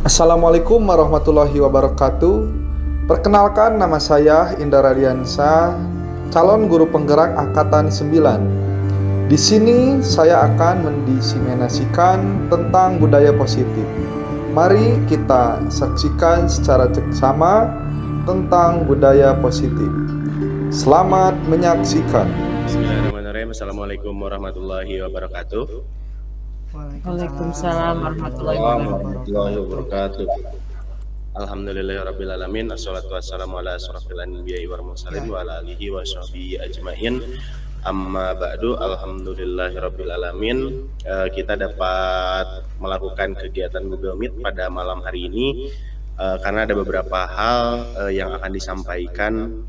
Assalamualaikum warahmatullahi wabarakatuh. Perkenalkan, nama saya Indra Radiansa, calon guru penggerak Angkatan 9. Di sini saya akan mendiseminasikan tentang budaya positif. Mari kita saksikan secara seksama tentang budaya positif. Selamat menyaksikan. Bismillahirrahmanirrahim. Assalamualaikum warahmatullahi wabarakatuh. Waalaikumsalam warahmatullahi Wabarakatuh. Alhamdulillahirabbil alamin. Assalatu wassalamu ala asyrofil anbiya'i wal mursalin wa ala alihi wa sahbihi ajmain. Amma ba'du. Alhamdulillahirabbil alamin. Kita dapat melakukan kegiatan Google Meet pada malam hari ini karena ada beberapa hal yang akan disampaikan,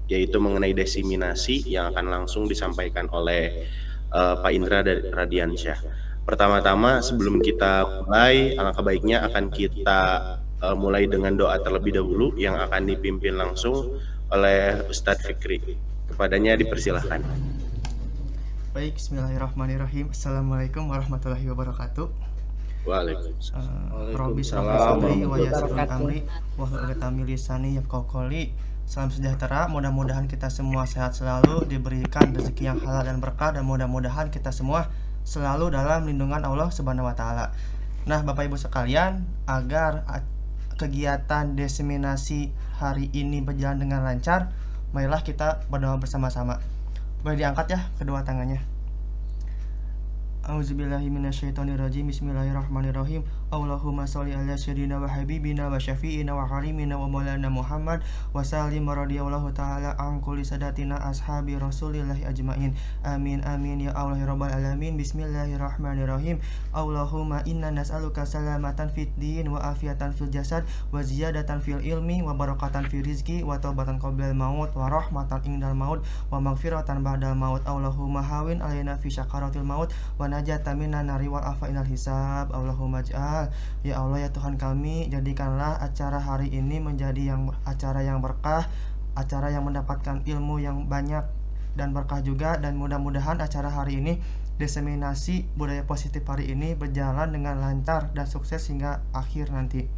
yaitu mengenai diseminasi yang akan langsung disampaikan oleh Pak Indra Radiansyah. Pertama-tama, sebelum kita mulai, alangkah baiknya akan kita mulai dengan doa terlebih dahulu yang akan dipimpin langsung oleh Ustadz Fikri. Kepadanya dipersilahkan. Baik, bismillahirrahmanirrahim. Assalamualaikum warahmatullahi wabarakatuh. Waalaikumsalam. Rabbi shrah li sadri wa yassir li amri wahlul 'uqdatam min lisani yafqahu qawli. Salam sejahtera, mudah-mudahan kita semua sehat selalu, diberikan rezeki yang halal dan berkah, dan mudah-mudahan kita semua selalu dalam lindungan Allah Subhanahu wa taala. Nah, Bapak Ibu sekalian, agar kegiatan diseminasi hari ini berjalan dengan lancar, marilah kita berdoa bersama-sama. Boleh diangkat ya kedua tangannya. Auzubillahi minasyaitonirrajim. Bismillahirrahmanirrahim. Allahumma sholli ala sayyidina wa habibina wa syafi'ina wa karimina wa maulana Muhammad wa sallim radhiyallahu ta'ala an kulli sadatina ashabi rasulillahi ajmain. Amin amin ya Allah ya rabbal alamin. Bismillahirrahmanirrahim. Allahumma inna nas'aluka salamatan fid din wa afiatan fil jasad wa ziyadatan fil ilmi wa barakatan fil rizqi wa taubatan qablal maut wa rahmatan indal maut wa maghfiratan ba'dal maut. Allahumma hawin alaina fi syakaratil maut wa najatan minan nari wal afainal hisab. Allahumma ja'al, ya Allah ya Tuhan kami, jadikanlah acara hari ini menjadi acara yang berkah, acara yang mendapatkan ilmu yang banyak dan berkah juga, dan mudah-mudahan acara hari ini, diseminasi budaya positif hari ini, berjalan dengan lancar dan sukses hingga akhir nanti.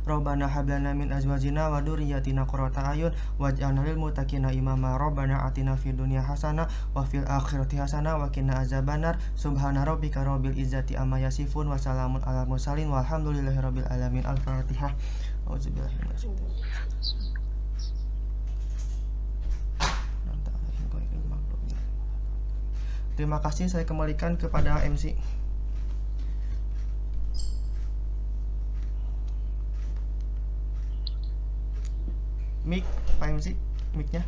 Rabbana hablana min azwajina wa dzurriyyatina qurrata a'yun waj'alna lil muttaqina imama. Rabbana atina fid dunya hasanah wa fil akhirati hasanah wa qina azabannar. Subhana rabbika rabbil izzati amma yasifun wa salamun alal mursalin walhamdulillahirabbil alamin. Al-Fatihah. Auzubillahi minasyaitonir rajim. Terima kasih, saya kembalikan kepada MC. Mic, Pak MC, mic-nya.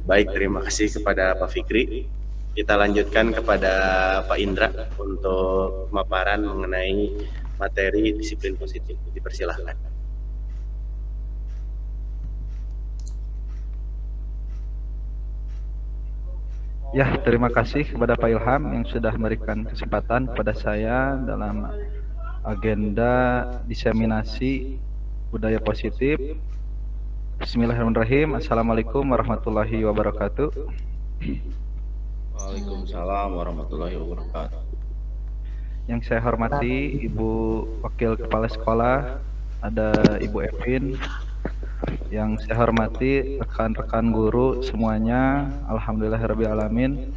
Baik, terima kasih kepada Pak Fikri. Kita lanjutkan kepada Pak Indra untuk pemaparan mengenai materi disiplin positif. Dipersilahkan. Ya, terima kasih kepada Pak Ilham yang sudah memberikan kesempatan kepada saya dalam agenda diseminasi budaya positif. Bismillahirrahmanirrahim. Assalamualaikum warahmatullahi wabarakatuh. Waalaikumsalam warahmatullahi wabarakatuh. Yang saya hormati Ibu Wakil Kepala Sekolah, ada Ibu Evin. Yang saya hormati rekan-rekan guru semuanya, alhamdulillahirabbil alamin.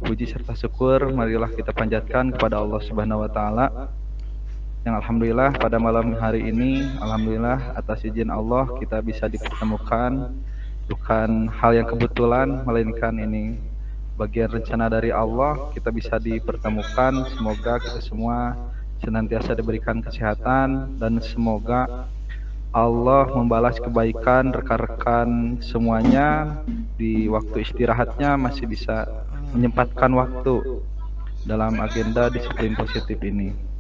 Puji serta syukur marilah kita panjatkan kepada Allah Subhanahu wa taala, yang alhamdulillah pada malam hari ini, alhamdulillah atas izin Allah kita bisa dipertemukan. Bukan hal yang kebetulan, melainkan ini bagian rencana dari Allah, kita bisa dipertemukan. Semoga kita semua senantiasa diberikan kesehatan, dan semoga Allah membalas kebaikan rekan-rekan semuanya di waktu istirahatnya, masih bisa menyempatkan waktu dalam agenda disiplin positif ini.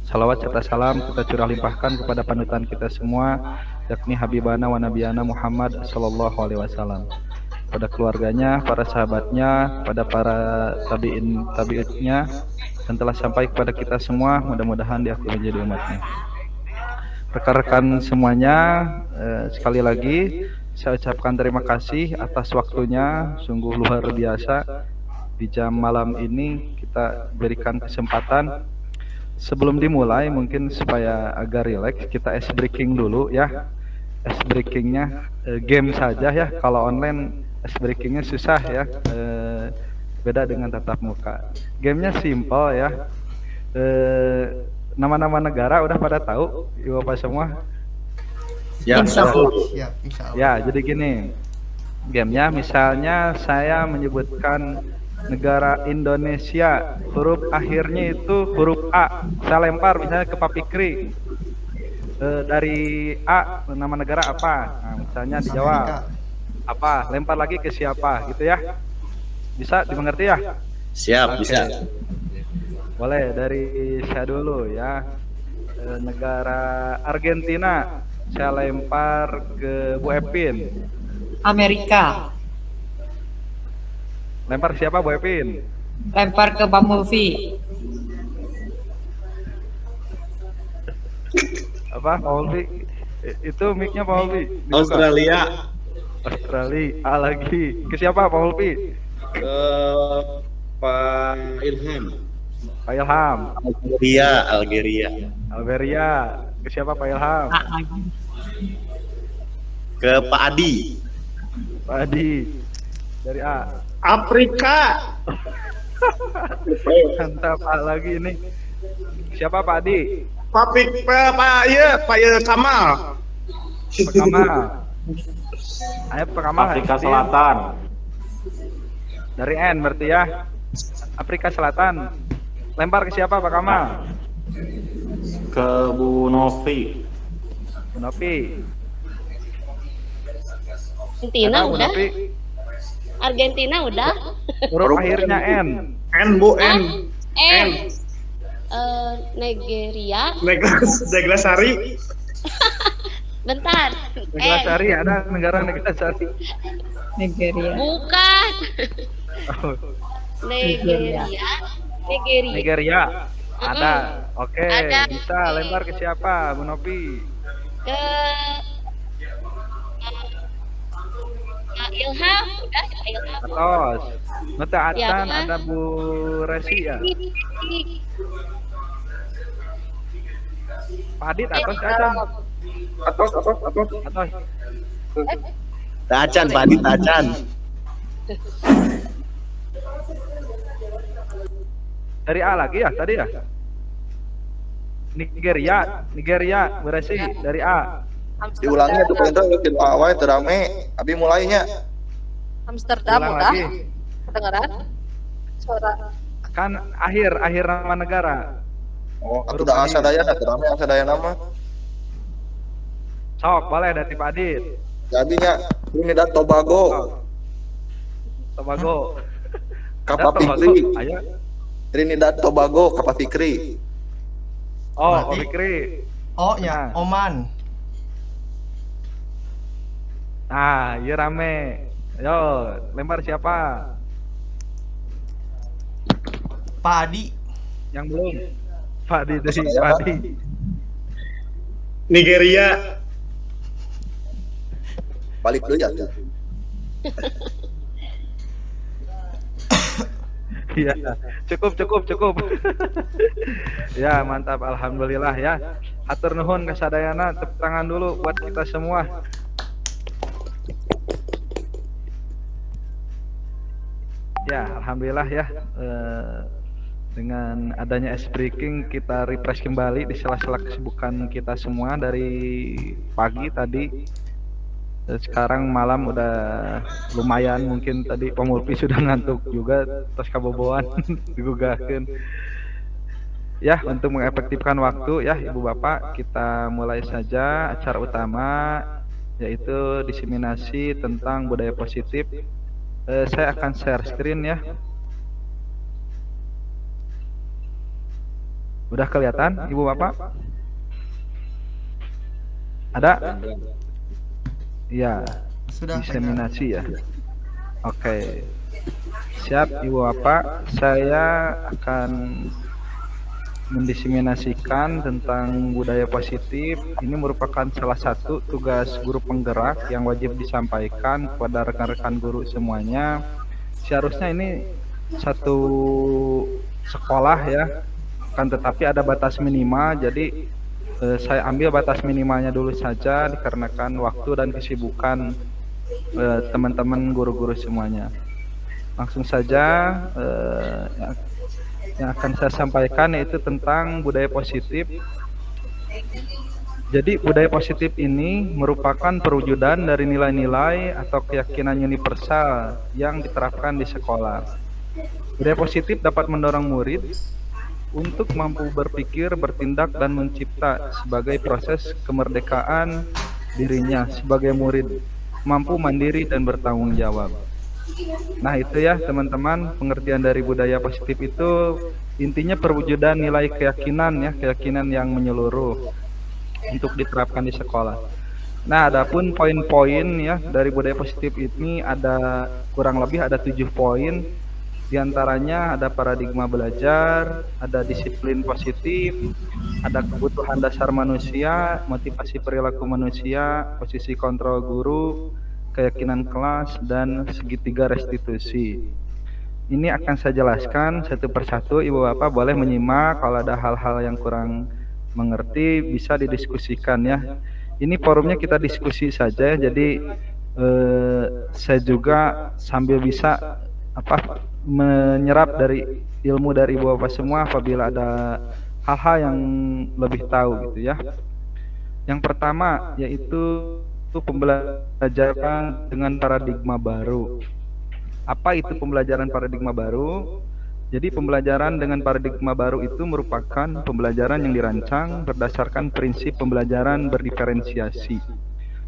Salawat serta salam kita curah limpahkan kepada panutan kita semua, yakni Habibana wa Nabiyana Muhammad sallallahu alaihi wasallam, pada keluarganya, para sahabatnya, pada para tabi'utnya, dan telah sampai kepada kita semua, mudah-mudahan diakui menjadi umatnya. Rekan-rekan semuanya, sekali lagi saya ucapkan terima kasih atas waktunya, sungguh luar biasa. Di jam malam ini kita berikan kesempatan sebelum dimulai mungkin supaya agak rileks kita ice breaking dulu ya. Ice breakingnya game saja ya. Kalau online ice breakingnya susah ya. Beda dengan tatap muka. Gamenya simple ya. Nama-nama negara udah pada tahu ibu bapak semua. Ya, Siap, insya Allah. Ya, jadi gini, gamenya misalnya saya menyebutkan negara Indonesia, huruf akhirnya itu huruf A. Saya lempar misalnya ke Pak Fikri. Dari A, nama negara apa? Nah, misalnya dijawab. Amerika. Apa? Lempar lagi ke siapa gitu ya. Bisa dimengerti ya? siap, bisa. Boleh, dari saya dulu ya. Negara Argentina, saya lempar ke Bu Epin. Amerika. Lempar siapa Bu Epin? Lempar ke Bang Mulfi. Apa Pak Ulfi? Itu mic-nya Pak Ulfi. Dibuka. Australia, Australia. A lagi. Ke siapa Pak Ulfi? ke Pak Ilham. Pak Ilham. Algeria, Algeria. Ke siapa Pak Ilham? A lagi. ke Pak Adi. Pak Adi. Dari A. Afrika, Mantap. A lagi ini. Siapa Pak Adi? Pak Kamal. Pak Kamal. Ayo Pak Kamal. Afrika Adi. Selatan. Dari N berarti ya. Afrika Selatan. Lempar ke siapa Pak Kamal? Ke Bu Novi. Bu Novi. Argentina Ada Bu udah, Novi. Argentina udah. Huruf akhirnya N. N. Nigeria. Neglasari, Bentar. Neglasari ada negara Neglasari. Nigeria. Bukan. Oh, Nigeria. Nigeria. Nigeria. Ada. Oke, Ada. bisa lempar ke siapa Bu Novi? Ke Ilham udah Kak Ilham. Atos. Nota Atan Siapa? ada Bu Resi ya. Pak Adit Atos Atan. Atos. Tacan, Pak Adi Tacan. Dari A lagi ya tadi ya. Nigeria Bu Resi dari A. Diulangnya tuh perintah bikin awal terame, abi mulainya. Amsterdam Ulang udah lagi. kedengeran suara Kan akhir nama negara. Oh, atuh da asa daya da terame asa daya nama. Sok boleh dari Pak Adit. Jadinya Trinidad Tobago, Tobago. Kapal Ada Tobago. Fikri. Ayo. Trinidad Tobago, Kapal Fikri. Oh, Berarti- Pak Fikri. O-nya Oman. Nah, iya rame. Yo, lempar siapa? Pak Adi. Yang belum? Pak Adi dari Saya, Pak Pak. Adi. Nigeria, Balik dulu ya. Iya, cukup. Ya, mantap. Alhamdulillah ya. Hatur nuhun kasadayana, tepuk tangan dulu buat kita semua. Ya, alhamdulillah ya. Dengan adanya ice breaking kita refresh kembali di sela-sela kesibukan kita semua dari pagi tadi. Sekarang malam udah lumayan, mungkin tadi Pak Mulpi sudah ngantuk juga terus kaboboan digugahkeun. Ya, untuk mengefektifkan waktu ya Ibu Bapak, kita mulai saja acara utama yaitu diseminasi tentang budaya positif. Saya akan share screen ya. Udah kelihatan Ibu Bapak? Ada? Ya, Sudah. diseminasi ya. Oke. Siap Ibu Bapak, saya akan mendiseminasikan tentang budaya positif. Ini merupakan salah satu tugas guru penggerak yang wajib disampaikan kepada rekan-rekan guru semuanya. Seharusnya ini satu sekolah ya, akan tetapi ada batas minimal, jadi saya ambil batas minimalnya dulu saja dikarenakan waktu dan kesibukan teman-teman guru-guru semuanya. Langsung saja yang akan saya sampaikan yaitu tentang budaya positif. Jadi budaya positif ini merupakan perwujudan dari nilai-nilai atau keyakinan universal yang diterapkan di sekolah. Budaya positif dapat mendorong murid untuk mampu berpikir, bertindak, dan mencipta sebagai proses kemerdekaan dirinya sebagai murid, mampu mandiri dan bertanggung jawab. Nah itu ya teman-teman, pengertian dari budaya positif itu intinya perwujudan nilai keyakinan ya, keyakinan yang menyeluruh untuk diterapkan di sekolah. Nah, adapun poin-poin ya dari budaya positif ini ada kurang lebih ada 7 poin. Di antaranya ada paradigma belajar, ada disiplin positif, ada kebutuhan dasar manusia, motivasi perilaku manusia, posisi kontrol guru, keyakinan kelas, dan segitiga restitusi. Ini akan saya jelaskan satu persatu. Ibu Bapak boleh menyimak, kalau ada hal-hal yang kurang mengerti bisa didiskusikan ya. Ini forumnya kita diskusi saja, jadi saya juga sambil bisa menyerap dari ilmu dari Ibu Bapak semua apabila ada hal-hal yang lebih tahu gitu ya. Yang pertama yaitu pembelajaran dengan paradigma baru. Apa itu pembelajaran paradigma baru? Jadi pembelajaran dengan paradigma baru itu merupakan pembelajaran yang dirancang berdasarkan prinsip pembelajaran berdiferensiasi.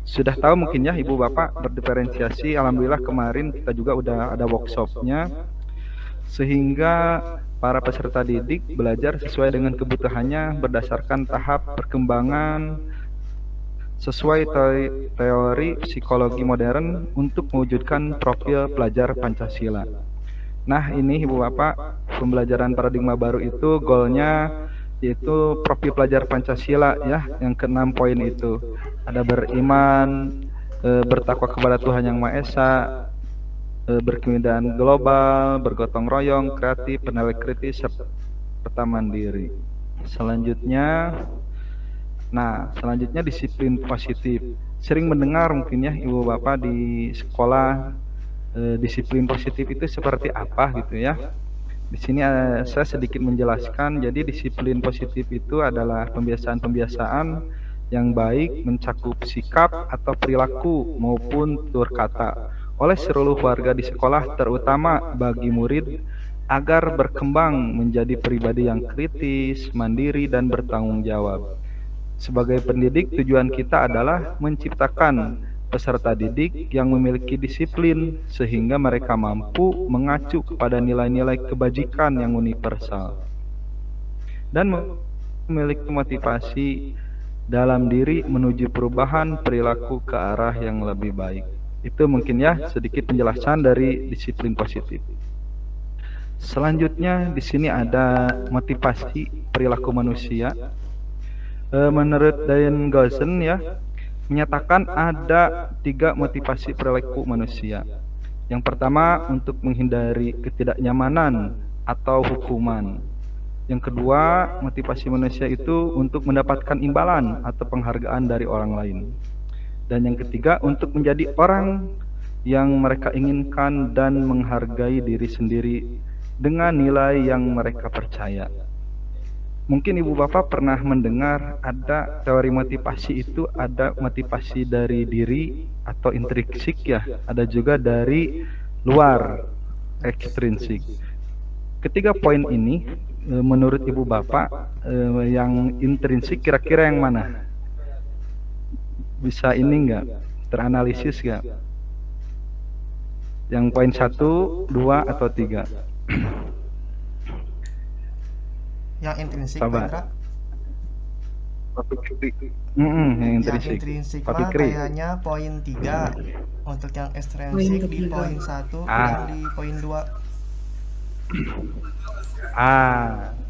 Sudah tahu mungkin ya Ibu Bapak berdiferensiasi, alhamdulillah kemarin kita juga udah ada workshopnya, sehingga para peserta didik belajar sesuai dengan kebutuhannya berdasarkan tahap perkembangan sesuai teori psikologi modern untuk mewujudkan profil pelajar Pancasila. Nah ini Ibu Bapak, pembelajaran paradigma baru itu goalnya yaitu profil pelajar Pancasila ya, yang ke-6 poin itu. Ada beriman, bertakwa kepada Tuhan Yang Maha Esa, berkebudayaan global, bergotong royong, kreatif, penilai kritis, serta mandiri. Selanjutnya disiplin positif. Sering mendengar mungkin ya Ibu Bapak di sekolah, disiplin positif itu seperti apa gitu ya. Di sini saya sedikit menjelaskan. Jadi disiplin positif itu adalah pembiasaan-pembiasaan yang baik mencakup sikap atau perilaku maupun tutur kata oleh seluruh warga di sekolah, terutama bagi murid agar berkembang menjadi pribadi yang kritis, mandiri, dan bertanggung jawab. Sebagai pendidik, tujuan kita adalah menciptakan peserta didik yang memiliki disiplin sehingga mereka mampu mengacu kepada nilai-nilai kebajikan yang universal dan memiliki motivasi dalam diri menuju perubahan perilaku ke arah yang lebih baik. Itu mungkin ya sedikit penjelasan dari disiplin positif. Selanjutnya di sini ada motivasi perilaku manusia. Menurut Diane Gaussen ya, menyatakan ada 3 motivasi perilaku manusia. Yang pertama untuk menghindari ketidaknyamanan atau hukuman. Yang kedua, motivasi manusia itu untuk mendapatkan imbalan atau penghargaan dari orang lain. Dan yang ketiga, untuk menjadi orang yang mereka inginkan dan menghargai diri sendiri dengan nilai yang mereka percaya. Mungkin Ibu Bapak pernah mendengar ada teori motivasi itu ada motivasi dari diri atau intrinsik ya, ada juga dari luar ekstrinsik. Ketiga poin ini menurut Ibu Bapak yang intrinsik kira-kira yang mana? Bisa ini enggak? Teranalisis enggak? Yang poin 1, 2 atau 3? Yang intrinsik Sabar. Pak Yang Indra? Yang intrinsik. intrinsik Pak mah Fikri. kayaknya poin 3. Untuk yang ekstrinsik di poin 1 dan di poin 2.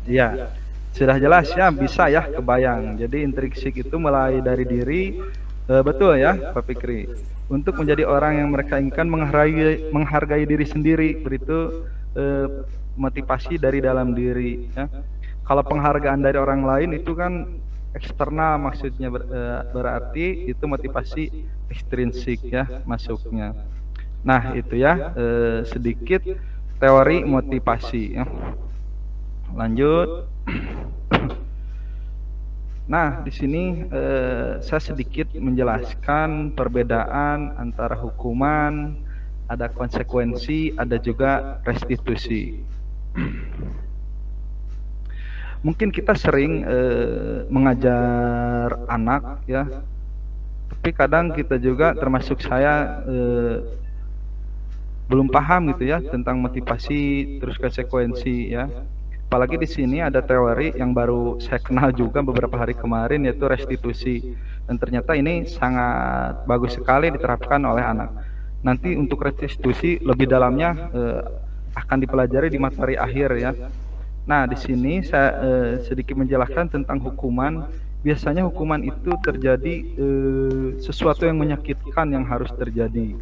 Iya. Sudah jelas ya, bisa ya kebayang. Jadi intrinsik itu mulai dari diri, betul ya Pak Fikri. Untuk menjadi orang yang mereka inginkan, menghargai diri sendiri, beritu motivasi dari dalam diri ya. Kalau penghargaan dari orang lain itu kan eksternal, maksudnya berarti itu motivasi ekstrinsik ya masuknya. Nah, itu ya sedikit teori motivasi ya. Lanjut. Nah, di sini saya sedikit menjelaskan perbedaan antara hukuman, ada konsekuensi, ada juga restitusi. Mungkin kita sering mengajar anak ya, tapi kadang kita juga termasuk saya belum paham gitu ya tentang motivasi terus konsekuensi ya. Apalagi di sini ada teori yang baru saya kenal juga beberapa hari kemarin, yaitu restitusi. Dan ternyata ini sangat bagus sekali diterapkan oleh anak. Nanti untuk restitusi lebih dalamnya akan dipelajari di materi akhir ya. Nah, di sini saya sedikit menjelaskan tentang hukuman. Biasanya hukuman itu terjadi sesuatu yang menyakitkan yang harus terjadi.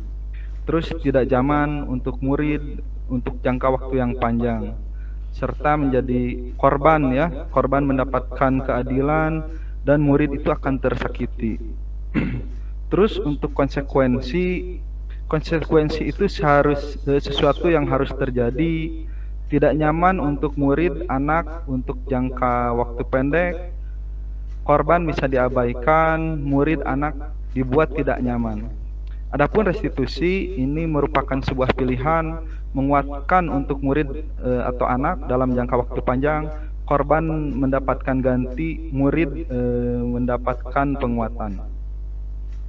Terus tidak zaman untuk murid untuk jangka waktu yang panjang, serta menjadi korban ya, korban mendapatkan keadilan dan murid itu akan tersakiti. Terus untuk konsekuensi itu sesuatu yang harus terjadi, tidak nyaman untuk murid anak untuk jangka waktu pendek, korban bisa diabaikan, murid anak dibuat tidak nyaman. Adapun restitusi ini merupakan sebuah pilihan menguatkan untuk murid atau anak dalam jangka waktu panjang, korban mendapatkan ganti, murid mendapatkan penguatan.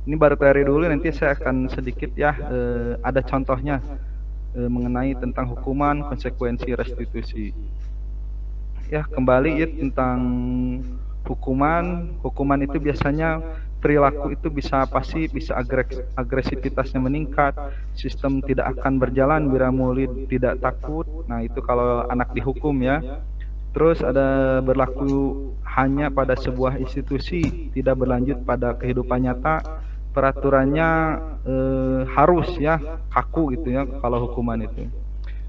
Ini baru teori dulu, nanti saya akan sedikit ya ada contohnya mengenai tentang hukuman, konsekuensi, restitusi. Ya, kembali ya tentang hukuman itu biasanya perilaku itu bisa pasif, bisa agresivitasnya meningkat, sistem tidak akan berjalan bila murid tidak takut. Nah, itu kalau anak dihukum ya. Terus ada berlaku hanya pada sebuah institusi, tidak berlanjut pada kehidupan nyata. Peraturannya harus ya, kaku gitu ya kalau hukuman itu.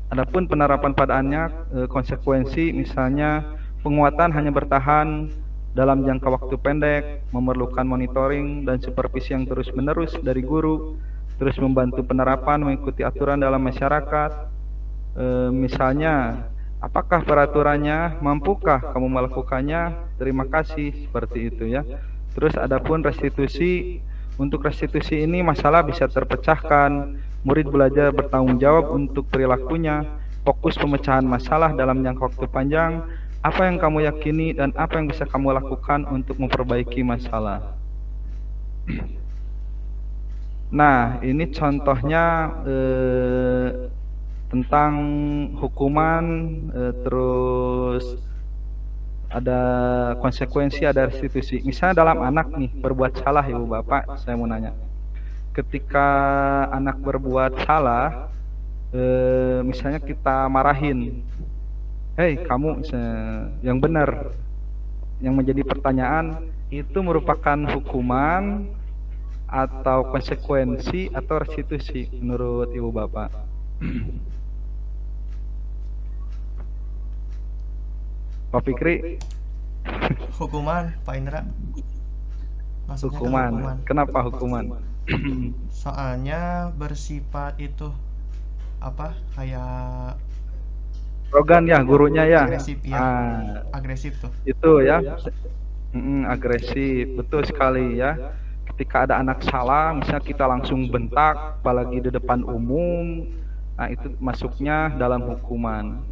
Adapun penerapan padaannya konsekuensi, misalnya penguatan hanya bertahan dalam jangka waktu pendek, memerlukan monitoring dan supervisi yang terus-menerus dari guru, terus membantu penerapan mengikuti aturan dalam masyarakat. Misalnya, apakah peraturannya, mampukah kamu melakukannya, terima kasih, seperti itu ya. Terus adapun restitusi, untuk restitusi ini masalah bisa terpecahkan, murid belajar bertanggung jawab untuk perilakunya, fokus pemecahan masalah dalam jangka waktu panjang, apa yang kamu yakini dan apa yang bisa kamu lakukan untuk memperbaiki masalah. Nah, ini contohnya tentang hukuman, terus ada konsekuensi, ada restitusi. Misalnya dalam anak nih berbuat salah, ibu bapak, saya mau nanya. Ketika anak berbuat salah, misalnya kita marahin, hei kamu yang benar, yang menjadi pertanyaan itu merupakan hukuman atau konsekuensi atau restitusi menurut ibu bapak? Pak Fikri? Hukuman, Pak Indra. Maksudnya Hukuman. Kenapa hukuman? Soalnya bersifat itu apa? Kayak Rogan ya, gurunya ya. agresif ya. Agresif tuh. Itu ya. Agresif, betul sekali ya. Ketika ada anak salah, misalnya kita langsung bentak, apalagi di depan umum, nah itu masuknya dalam hukuman.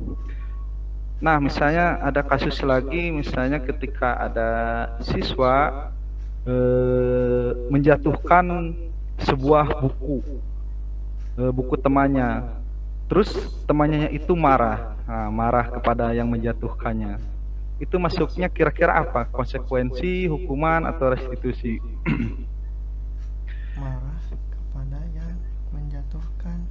Nah, misalnya ada kasus lagi, misalnya ketika ada siswa menjatuhkan sebuah buku temannya, terus temannya itu marah, marah kepada yang menjatuhkannya. Itu masuknya kira-kira apa? Konsekuensi, hukuman, atau restitusi? Marah kepada yang menjatuhkan.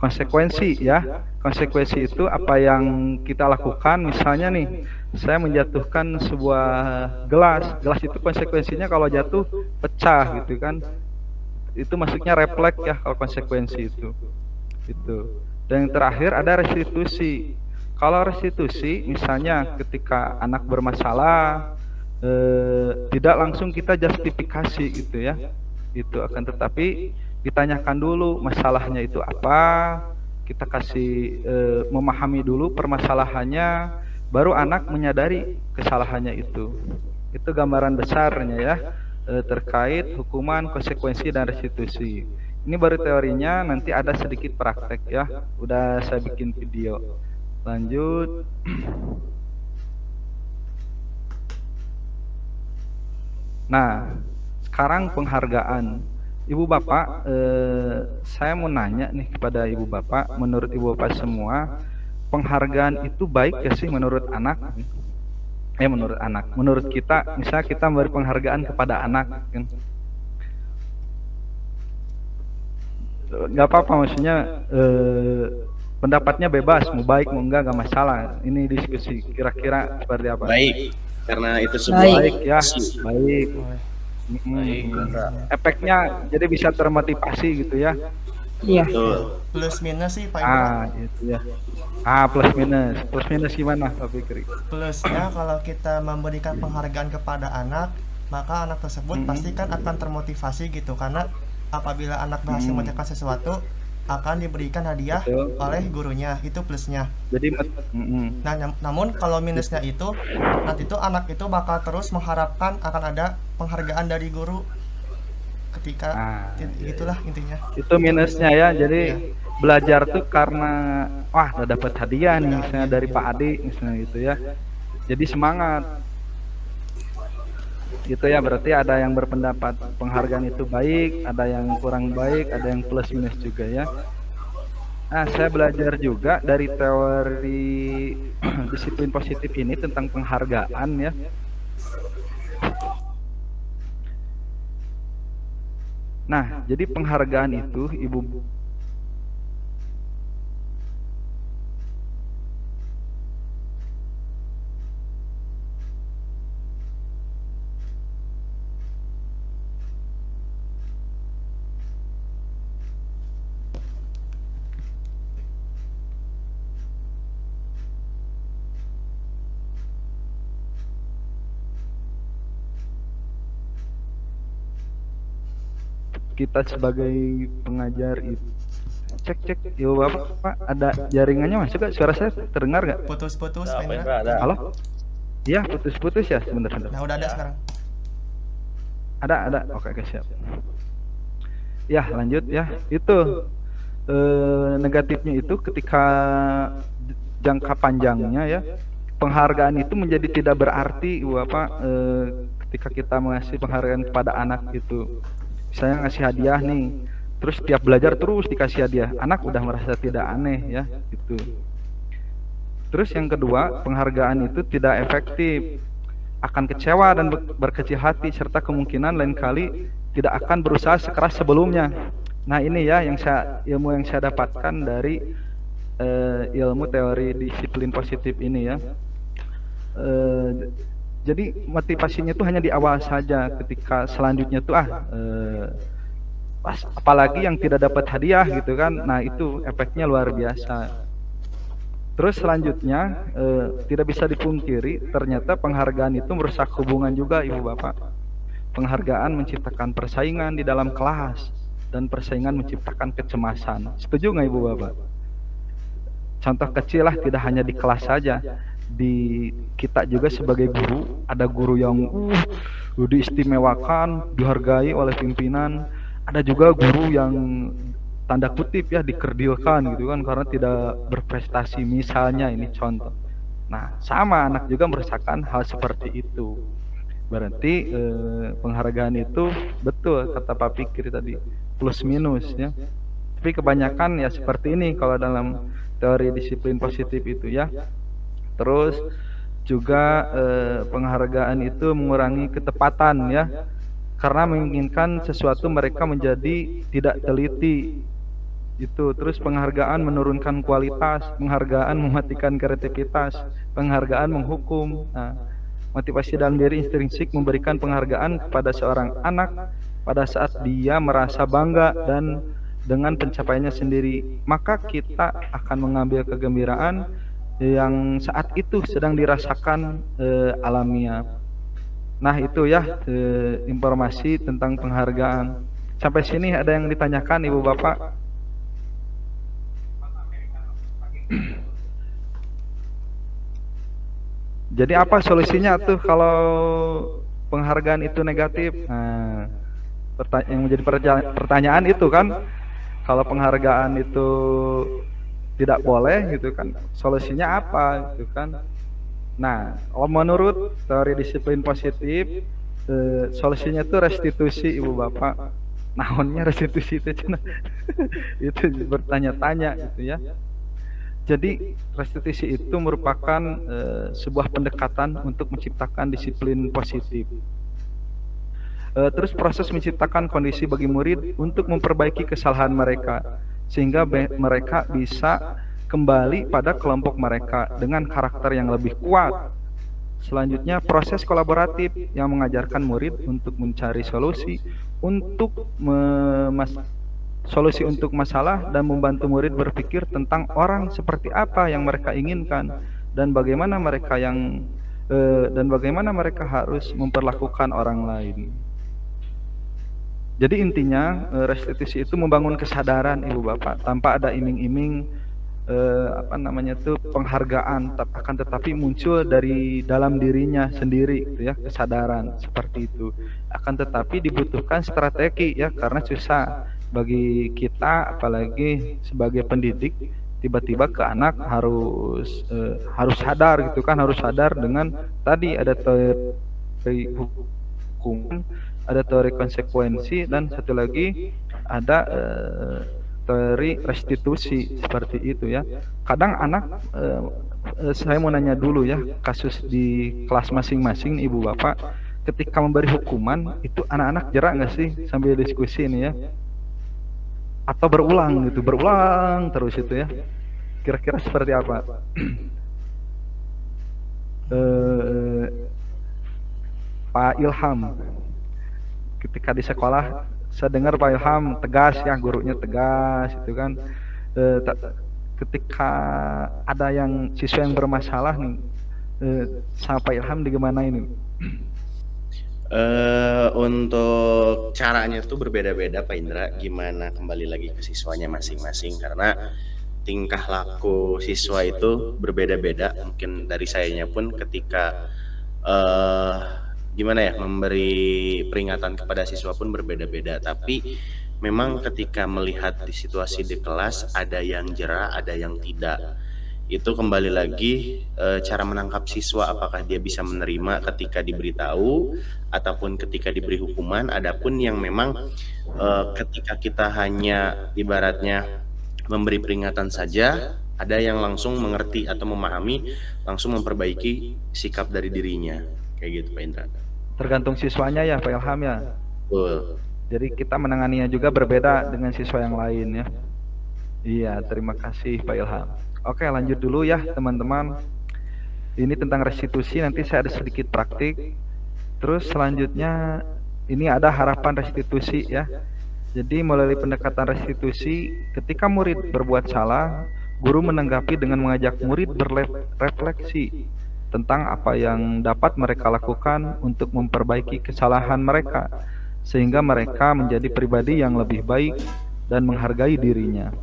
Konsekuensi ya. Konsekuensi itu apa yang kita lakukan. Misalnya nih, saya menjatuhkan sebuah gelas. Gelas itu konsekuensinya kalau jatuh pecah gitu kan. Itu masuknya refleks ya kalau konsekuensi itu. Itu. Dan yang terakhir ada restitusi. Kalau restitusi, misalnya ketika anak bermasalah, tidak langsung kita justifikasi gitu ya. Itu akan tetapi ditanyakan dulu masalahnya itu apa, kita kasih memahami dulu permasalahannya, baru anak menyadari kesalahannya itu. Itu gambaran besarnya ya, terkait hukuman, konsekuensi, dan restitusi. Ini baru teorinya, nanti ada sedikit praktek ya. Udah saya bikin video. Lanjut. Nah, sekarang penghargaan. Ibu Bapak, saya mau nanya nih kepada Ibu Bapak, menurut Ibu Bapak semua, penghargaan itu baik gak sih menurut anak? Menurut anak, menurut kita, misalnya kita memberi penghargaan kepada anak, kan? Gak apa-apa, maksudnya pendapatnya bebas, mau baik mau enggak, gak masalah. Ini diskusi, kira-kira seperti apa? Baik, karena itu sebuah Baik ya, baik. Efeknya jadi bisa termotivasi gitu ya. Iya. Betul. Plus minus sih Pak Ibra. Gitu ya. Plus minus gimana Pak Fikri? Plusnya kalau kita memberikan penghargaan kepada anak, maka anak tersebut pasti kan akan termotivasi gitu, karena apabila anak berhasil mengerjakan sesuatu akan diberikan hadiah oleh gurunya, itu plusnya. Jadi Nah, namun kalau minusnya itu nanti tuh anak itu bakal terus mengharapkan akan ada penghargaan dari guru ketika gitulah intinya. Itu minusnya ya. Jadi belajar tuh karena wah udah dapat hadiah nih misalnya dari Pak Adi misalnya gitu ya. Jadi semangat. Gitu ya, berarti ada yang berpendapat penghargaan itu baik, ada yang kurang baik, ada yang plus minus juga ya. Nah, saya belajar juga dari teori disiplin positif ini tentang penghargaan ya. Nah, jadi penghargaan itu Ibu kita sebagai pengajar itu cek Ibu Bapak, Pak, ada jaringannya masuk gak? Suara saya terdengar gak? Putus-putus Pak Indra. Halo? Iya, putus-putus ya, sebentar. Nah, udah ada sekarang. Ada. Oke, siap. Ya, lanjut ya. Itu negatifnya itu ketika jangka panjangnya ya, penghargaan itu menjadi tidak berarti Ibu Bapak ketika kita mengasih penghargaan kepada anak itu. Saya ngasih hadiah nih, terus tiap belajar terus dikasih hadiah, anak udah merasa tidak aneh ya gitu. Terus yang kedua, penghargaan itu tidak efektif, akan kecewa dan berkecil hati, serta kemungkinan lain kali tidak akan berusaha sekeras sebelumnya. Nah ini ya ilmu yang saya dapatkan dari ilmu teori disiplin positif ini ya. Jadi motivasinya itu hanya di awal saja, ketika selanjutnya tuh apalagi yang tidak dapat hadiah gitu kan, nah itu efeknya luar biasa. Terus selanjutnya tidak bisa dipungkiri, ternyata penghargaan itu merusak hubungan juga Ibu Bapak. Penghargaan menciptakan persaingan di dalam kelas, dan persaingan menciptakan kecemasan. Setuju nggak Ibu Bapak? Contoh kecil lah, tidak hanya di kelas saja, di kita juga sebagai guru, ada guru yang diistimewakan, dihargai oleh pimpinan, ada juga guru yang tanda kutip ya dikerdilkan gitu kan karena tidak berprestasi, misalnya ini contoh. Nah, sama anak juga merasakan hal seperti itu. Berarti penghargaan itu betul kata Pak Fikri tadi, plus minus ya. Tapi kebanyakan ya seperti ini kalau dalam teori disiplin positif itu ya. Terus juga penghargaan itu mengurangi ketepatan ya, karena menginginkan sesuatu mereka menjadi tidak teliti itu. Terus penghargaan menurunkan kualitas, penghargaan mematikan kreativitas, penghargaan menghukum. Nah, motivasi dalam diri intrinsik memberikan penghargaan kepada seorang anak pada saat dia merasa bangga dan dengan pencapaiannya sendiri, maka kita akan mengambil kegembiraan yang saat itu sedang dirasakan alamiah. Nah itu ya informasi tentang penghargaan. Sampai sini ada yang ditanyakan Ibu Bapak? Jadi apa solusinya tuh kalau penghargaan itu negatif? Nah, yang menjadi pertanyaan itu kan, kalau penghargaan itu tidak boleh gitu kan, solusinya apa gitu kan? Nah, kalau menurut teori disiplin positif, solusinya itu restitusi Ibu Bapak. Naonnya restitusi itu cina? Itu bertanya-tanya gitu ya. Jadi restitusi itu merupakan sebuah pendekatan untuk menciptakan disiplin positif. Terus proses menciptakan kondisi bagi murid untuk memperbaiki kesalahan mereka, sehingga mereka bisa kembali pada kelompok mereka dengan karakter yang lebih kuat. Selanjutnya proses kolaboratif yang mengajarkan murid untuk mencari solusi untuk solusi untuk masalah dan membantu murid berpikir tentang orang seperti apa yang mereka inginkan dan bagaimana mereka harus memperlakukan orang lain. Jadi intinya restitusi itu membangun kesadaran Ibu Bapak tanpa ada iming-iming penghargaan, akan tetapi muncul dari dalam dirinya sendiri gitu ya, kesadaran seperti itu. Akan tetapi dibutuhkan strategi ya, karena susah bagi kita apalagi sebagai pendidik tiba-tiba ke anak harus sadar gitu kan, harus sadar dengan tadi ada teori hukum, ada teori konsekuensi, dan satu lagi ada teori restitusi seperti itu ya. Kadang anak saya mau nanya dulu ya, kasus di kelas masing-masing Ibu Bapak, ketika memberi hukuman itu anak-anak jerak nggak sih sambil diskusi ini ya, atau berulang terus itu ya, kira-kira seperti apa? Pak Ilham, ketika di sekolah saya dengar Pak Ilham tegas ya, gurunya tegas itu kan. Ketika ada yang siswa yang bermasalah nih, sama Pak Ilham gimana ini? Untuk caranya tuh berbeda-beda Pak Indra, gimana kembali lagi ke siswanya masing-masing, karena tingkah laku siswa itu berbeda-beda. Mungkin dari sayanya pun ketika gimana ya, memberi peringatan kepada siswa pun berbeda-beda, tapi memang ketika melihat di situasi di kelas ada yang jera, ada yang tidak. Itu kembali lagi cara menangkap siswa, apakah dia bisa menerima ketika diberitahu ataupun ketika diberi hukuman. Adapun yang memang ketika kita hanya ibaratnya memberi peringatan saja, ada yang langsung mengerti atau memahami, langsung memperbaiki sikap dari dirinya, kayak gitu Pak Indra. Tergantung siswanya ya Pak Ilham ya. Betul. Jadi kita menanganinya juga berbeda dengan siswa yang lain ya. Iya, terima kasih Pak Ilham. Oke, lanjut dulu ya teman-teman. Ini tentang restitusi, nanti saya ada sedikit praktik. Terus selanjutnya ini ada harapan restitusi ya. Jadi melalui pendekatan restitusi, ketika murid berbuat salah, guru menanggapi dengan mengajak murid berefleksi tentang apa yang dapat mereka lakukan untuk memperbaiki kesalahan mereka, sehingga mereka menjadi pribadi yang lebih baik dan menghargai dirinya.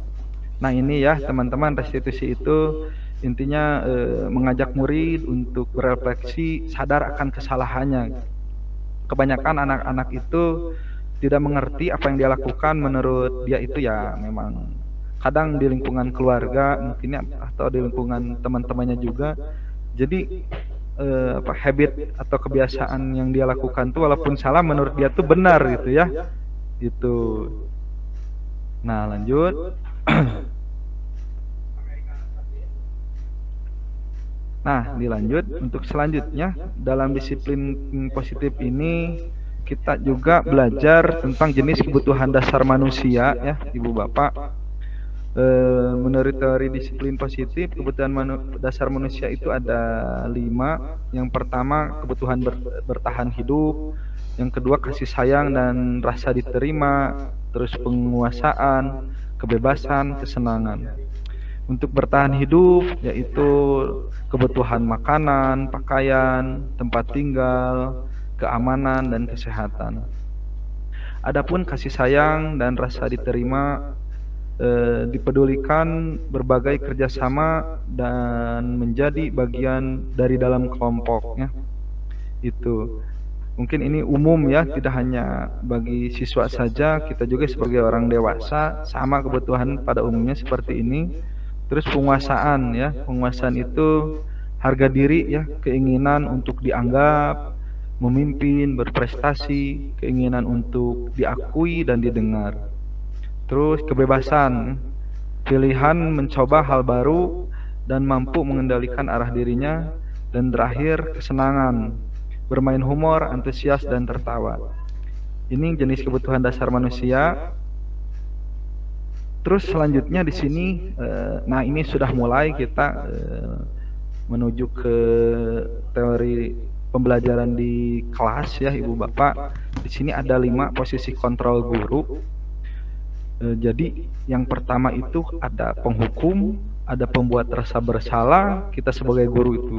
Nah ini ya teman-teman, restitusi itu intinya mengajak murid untuk berefleksi, sadar akan kesalahannya. Kebanyakan anak-anak itu tidak mengerti apa yang dia lakukan, menurut dia itu ya memang kadang di lingkungan keluarga mungkin ya, atau di lingkungan teman-temannya juga. Jadi habit atau kebiasaan yang dia lakukan tuh walaupun salah menurut dia tuh benar gitu ya. Itu. Nah, lanjut. Nah, dilanjut untuk selanjutnya dalam disiplin positif ini kita juga belajar tentang jenis kebutuhan dasar manusia ya, Ibu Bapak. Menurut teori disiplin positif, kebutuhan dasar manusia itu ada 5. Yang pertama kebutuhan bertahan hidup, yang kedua kasih sayang dan rasa diterima, terus penguasaan, kebebasan, kesenangan. untuk bertahan hidup, yaitu kebutuhan makanan, pakaian, tempat tinggal, keamanan, dan kesehatan. Adapun kasih sayang dan rasa diterima, dipedulikan, berbagai kerjasama, dan menjadi bagian dari dalam kelompoknya. Itu mungkin ini umum ya, tidak hanya bagi siswa saja, kita juga sebagai orang dewasa sama kebutuhan pada umumnya seperti ini. Terus penguasaan ya, penguasaan itu harga diri ya, keinginan untuk dianggap, memimpin, berprestasi, keinginan untuk diakui dan didengar. Terus kebebasan, pilihan mencoba hal baru dan mampu mengendalikan arah dirinya. Dan terakhir kesenangan, bermain humor, antusias, dan tertawa. Ini jenis kebutuhan dasar manusia. Terus selanjutnya di sini, nah ini sudah mulai kita menuju ke teori pembelajaran di kelas ya Ibu Bapak. Di sini ada 5 posisi kontrol guru. Jadi yang pertama itu ada penghukum, ada pembuat rasa bersalah, kita sebagai guru itu.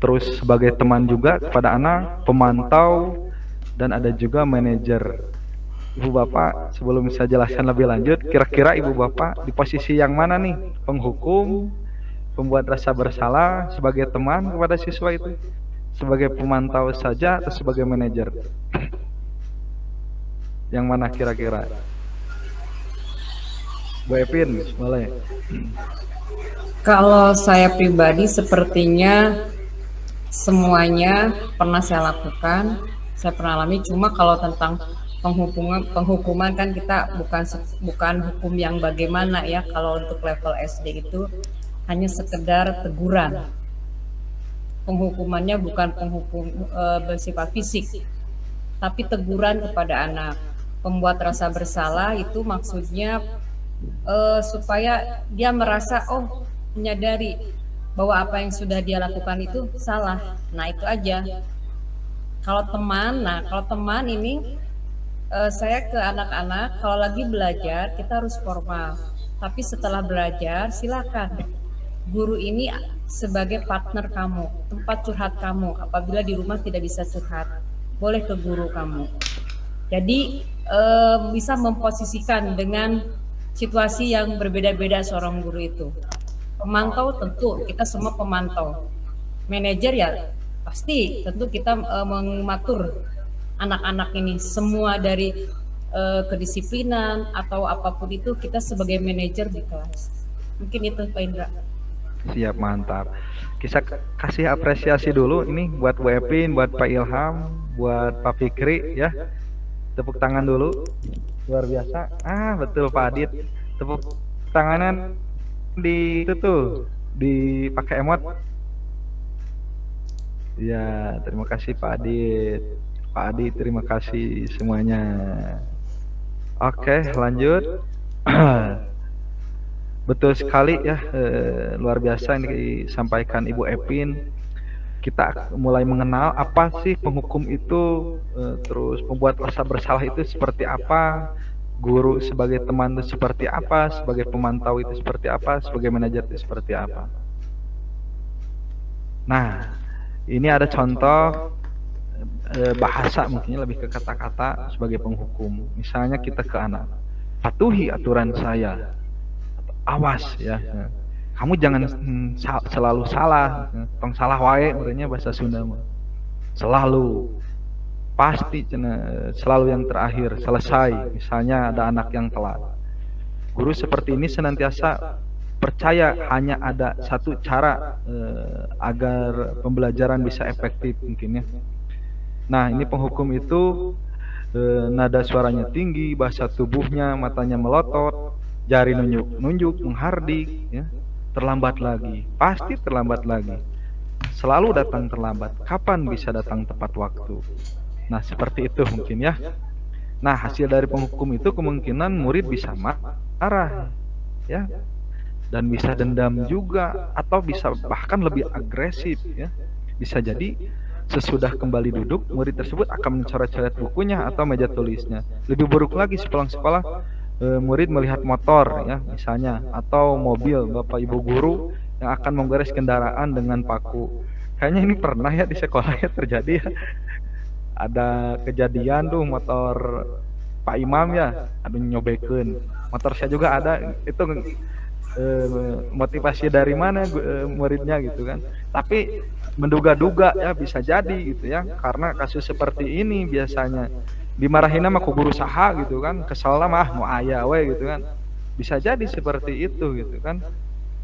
Terus sebagai teman juga kepada anak, pemantau, dan ada juga manajer. Ibu Bapak, sebelum saya jelaskan lebih lanjut, kira-kira Ibu Bapak di posisi yang mana nih? Penghukum, pembuat rasa bersalah, sebagai teman kepada siswa itu, sebagai pemantau saja, atau sebagai manajer? Yang mana kira-kira? Bu Epin, boleh. Kalau saya pribadi sepertinya semuanya pernah saya lakukan, saya pernah alami. Cuma kalau tentang penghukuman kan kita bukan hukum yang bagaimana ya. Kalau untuk level SD itu hanya sekedar teguran. Penghukumannya bukan penghukum bersifat fisik, tapi teguran kepada anak. Pembuat rasa bersalah itu maksudnya supaya dia merasa menyadari bahwa apa yang sudah dia lakukan itu salah. Nah itu aja. Kalau teman ini saya ke anak-anak, kalau lagi belajar kita harus formal. Tapi setelah belajar silakan. Guru ini sebagai partner kamu, tempat curhat kamu. Apabila di rumah tidak bisa curhat, boleh ke guru kamu. Jadi bisa memposisikan dengan situasi yang berbeda-beda seorang guru itu. Pemantau tentu kita semua pemantau. Manajer ya pasti tentu kita mengatur anak-anak ini semua dari kedisiplinan atau apapun itu kita sebagai manajer di kelas. Mungkin itu Pak Indra. Siap, mantap. Kita kasih apresiasi dulu ini buat Bu Epin, buat Pak Ilham, buat Pak Fikri ya. Tepuk tangan dulu. Luar biasa. Betul Pak Adit. Tepuk tanganan di itu tuh, dipakai emot. Ya, terima kasih Pak Adit. Pak Adi, terima kasih semuanya. Oke, lanjut. Betul sekali ya, luar biasa yang disampaikan Ibu Epin. Kita mulai mengenal apa sih penghukum itu, terus pembuat rasa bersalah itu seperti apa, guru sebagai teman itu seperti apa, sebagai pemantau itu seperti apa, sebagai manajer itu seperti apa. Nah, ini ada contoh bahasa, mungkinnya lebih ke kata-kata sebagai penghukum. Misalnya kita ke anak, patuhi aturan saya, awas ya, kamu jangan selalu salah, tong salah wae urangnya bahasa Sunda mah. Selalu, pasti selalu yang terakhir, selesai. Misalnya ada anak yang telat, guru seperti ini senantiasa percaya hanya ada satu cara agar pembelajaran bisa efektif mungkin ya. Nah ini penghukum itu nada suaranya tinggi, bahasa tubuhnya, matanya melotot, jari nunjuk, menghardik ya. Terlambat lagi, pasti terlambat lagi, selalu datang terlambat, kapan bisa datang tepat waktu. Nah seperti itu mungkin ya. Nah hasil dari penghukum itu kemungkinan murid bisa marah ya, dan bisa dendam juga, atau bisa bahkan lebih agresif ya. Bisa jadi sesudah kembali duduk, murid tersebut akan mencoret-coret bukunya atau meja tulisnya. Lebih buruk lagi sepulang sekolah, murid melihat motor ya misalnya atau mobil bapak ibu guru yang akan menggores kendaraan dengan paku. Kayaknya ini pernah ya di sekolah ya terjadi ya. Ada kejadian tuh motor Pak Imam ya, ada nyobekeun. Motor saya juga ada. Itu motivasi dari mana muridnya gitu kan. Tapi menduga-duga ya bisa jadi gitu ya. Karena kasus seperti ini biasanya dimarahin sama ku guru saha gitu kan. Kesel lah mah mau aya we gitu kan. Bisa jadi seperti itu gitu kan.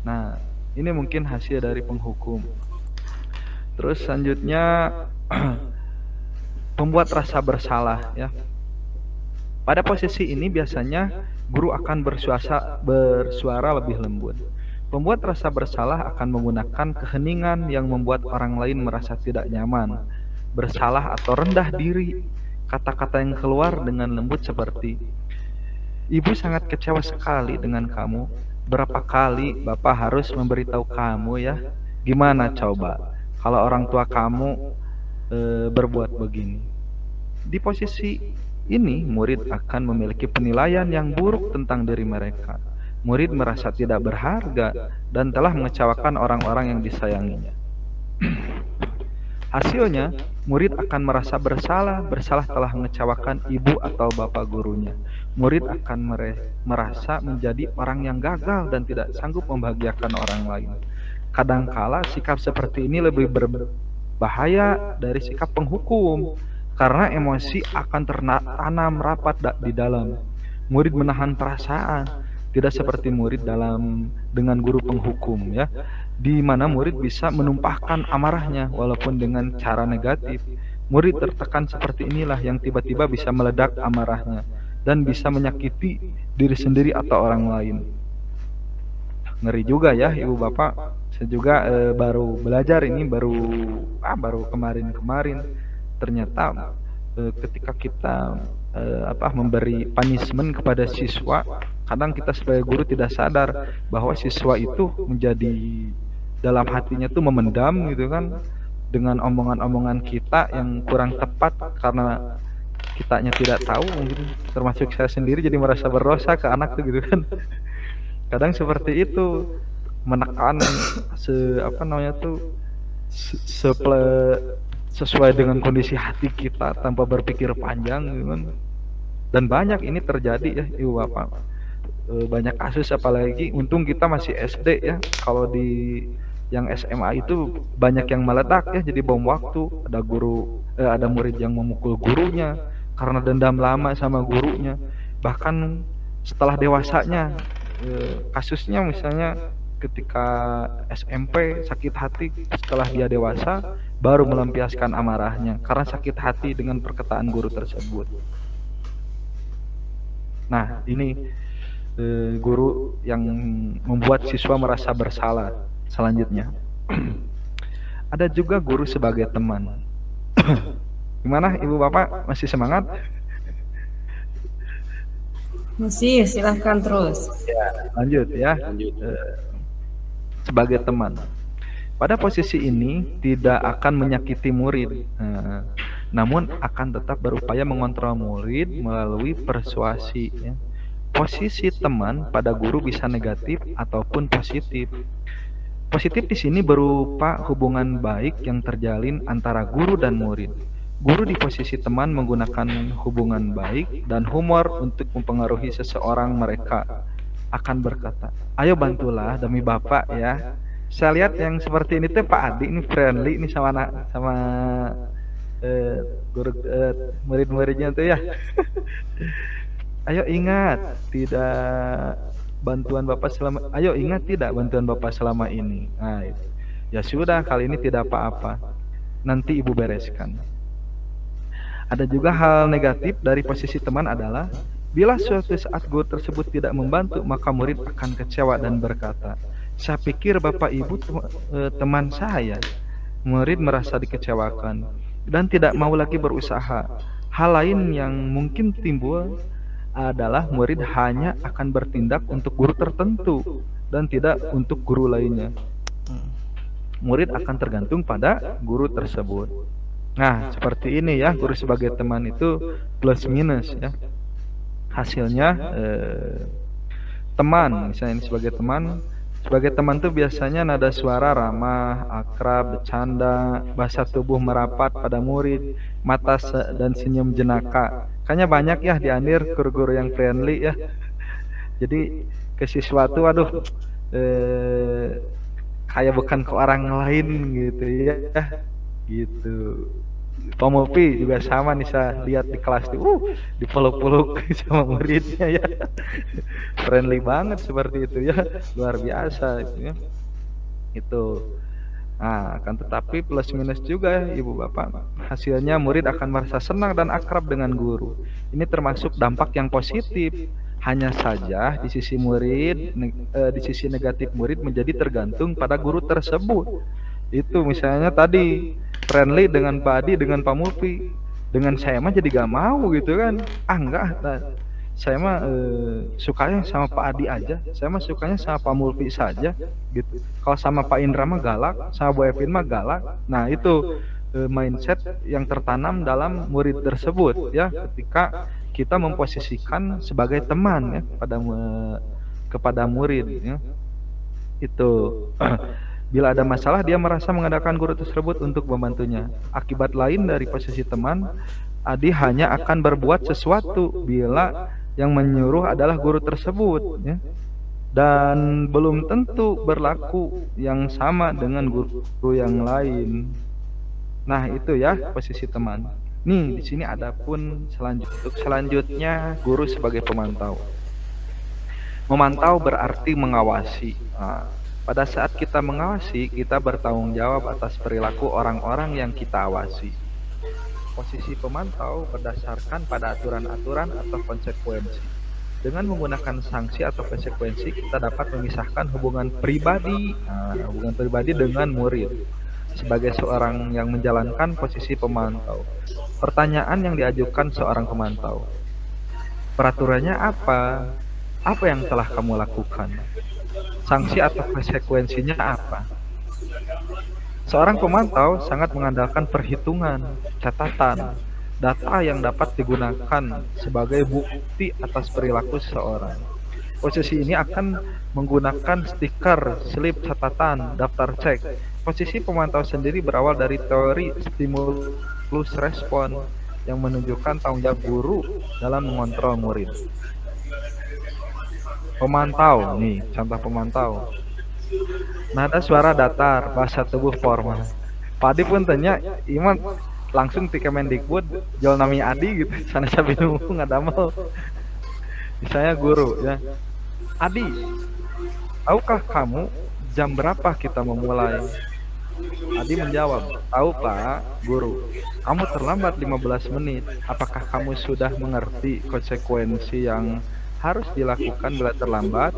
Nah, ini mungkin hasil dari penghukum. Terus selanjutnya membuat rasa bersalah ya. Pada posisi ini biasanya guru akan bersuara lebih lembut. Pembuat rasa bersalah akan menggunakan keheningan yang membuat orang lain merasa tidak nyaman, bersalah atau rendah diri. Kata-kata yang keluar dengan lembut seperti, "Ibu sangat kecewa sekali dengan kamu. Berapa kali Bapak harus memberitahu kamu ya? Gimana coba kalau orang tua kamu berbuat begini?" Di posisi ini, murid akan memiliki penilaian yang buruk tentang diri mereka. Murid merasa tidak berharga dan telah mengecewakan orang-orang yang disayanginya. Hasilnya, murid akan merasa bersalah telah mengecewakan ibu atau bapak gurunya. Murid akan merasa menjadi orang yang gagal dan tidak sanggup membahagiakan orang lain. Kadangkala sikap seperti ini lebih berbahaya dari sikap penghukum, karena emosi akan tertanam rapat di dalam. Murid menahan perasaan, tidak seperti murid dengan guru penghukum ya, di mana murid bisa menumpahkan amarahnya walaupun dengan cara negatif. Murid tertekan seperti inilah yang tiba-tiba bisa meledak amarahnya dan bisa menyakiti diri sendiri atau orang lain. Ngeri juga ya ibu bapak. Saya juga baru belajar ini baru kemarin. Ternyata ketika kita memberi punishment kepada siswa, kadang kita sebagai guru tidak sadar bahwa siswa itu menjadi dalam hatinya tuh memendam gitu kan, dengan omongan-omongan kita yang kurang tepat karena kitanya tidak tahu, mungkin termasuk saya sendiri jadi merasa berdosa ke anak tuh gitu kan. Kadang seperti itu, menekan sesuai dengan kondisi hati kita tanpa berpikir panjang gitu kan. Dan banyak ini terjadi ya ibu bapak, banyak kasus, apalagi untung kita masih SD ya. Kalau di yang SMA itu banyak yang meledak ya, jadi bom waktu. Ada murid yang memukul gurunya karena dendam lama sama gurunya. Bahkan setelah dewasanya, kasusnya misalnya ketika SMP sakit hati, setelah dia dewasa baru melampiaskan amarahnya karena sakit hati dengan perkataan guru tersebut. Nah, ini guru yang membuat siswa merasa bersalah. Selanjutnya, ada juga guru sebagai teman. Gimana ibu bapak, masih semangat? Masih, silahkan terus. Ya, lanjut ya. Sebagai teman, pada posisi ini tidak akan menyakiti murid, namun akan tetap berupaya mengontrol murid melalui persuasi ya. Posisi teman pada guru bisa negatif ataupun positif. Positif di sini berupa hubungan baik yang terjalin antara guru dan murid. Guru di posisi teman menggunakan hubungan baik dan humor untuk mempengaruhi seseorang. Mereka akan berkata, "Ayo bantulah demi Bapak ya." Saya lihat yang seperti ini tuh Pak Adi ini friendly ini sama guru murid-muridnya tuh ya. Ayo ingat tidak bantuan Bapak selama ini. Nah, itu. Ya sudah, kali ini tidak apa-apa. Nanti Ibu bereskan. Ada juga hal negatif dari posisi teman adalah bila suatu saat guru tersebut tidak membantu, maka murid akan kecewa dan berkata, "Saya pikir Bapak Ibu teman saya." Murid merasa dikecewakan dan tidak mau lagi berusaha. Hal lain yang mungkin timbul adalah murid hanya akan bertindak untuk guru tertentu dan tidak untuk guru lainnya. Murid akan tergantung pada guru tersebut. Nah, seperti ini ya, guru sebagai teman itu plus minus ya. Hasilnya teman, misalnya ini sebagai teman tuh biasanya nada suara ramah, akrab, bercanda, bahasa tubuh merapat pada murid, dan senyum jenaka. Kayaknya banyak ya di Andir guru-guru yang friendly ya. Jadi ke siswa tuh aduh kayak bukan ke orang lain gitu ya. Gitu. Pamopi juga sama nih, saya lihat di kelas tuh dipeluk-peluk sama muridnya ya. Friendly banget seperti itu ya, luar biasa itu ya. Itu. Nah, akan tetapi plus minus juga ya Ibu Bapak. Hasilnya murid akan merasa senang dan akrab dengan guru. Ini termasuk dampak yang positif. Hanya saja di sisi di sisi negatif murid menjadi tergantung pada guru tersebut. Itu misalnya tadi friendly dengan Pak Adi, dengan Pak Mulfi, dengan saya mah jadi gak mau gitu kan. Enggak, saya mah sukanya sama Pak Adi aja, saya mah sukanya sama Pak Mulfi saja gitu. Kalau sama Pak Indra mah galak, sama Bu Evin mah galak. Nah itu mindset yang tertanam dalam murid tersebut ya, ketika kita memposisikan sebagai teman ya kepada murid ya. Itu bila ada masalah, dia merasa mengandalkan guru tersebut untuk membantunya. Akibat lain dari posisi teman, Adi hanya akan berbuat sesuatu bila yang menyuruh adalah guru tersebut, ya. Dan belum tentu berlaku yang sama dengan guru yang lain. Nah itu ya posisi teman. Nih di sini ada pun selanjutnya guru sebagai pemantau. Memantau berarti mengawasi. Nah, pada saat kita mengawasi, kita bertanggung jawab atas perilaku orang-orang yang kita awasi. Posisi pemantau berdasarkan pada aturan-aturan atau konsekuensi. Dengan menggunakan sanksi atau konsekuensi, kita dapat memisahkan hubungan pribadi dengan murid. Sebagai seorang yang menjalankan posisi pemantau, pertanyaan yang diajukan seorang pemantau, peraturannya apa? Apa yang telah kamu lakukan? Sanksi atau konsekuensinya apa? Seorang pemantau sangat mengandalkan perhitungan, catatan, data yang dapat digunakan sebagai bukti atas perilaku seseorang. Posisi ini akan menggunakan stiker, slip catatan, daftar cek. Posisi pemantau sendiri berawal dari teori stimulus respon yang menunjukkan tanggung jawab guru dalam mengontrol murid. Pemantau, nih contoh pemantau. Nada suara datar, bahasa tubuh formal. Padi pun tanya, Iman langsung ti Kemendikbud, jual nami Adi gitu. Sana sabi nunggu ngadamel. Misalnya guru ya, Adi, tahukah kamu jam berapa kita memulai? Adi menjawab, tahu Pak Guru, kamu terlambat 15 menit. Apakah kamu sudah mengerti konsekuensi yang harus dilakukan bila terlambat?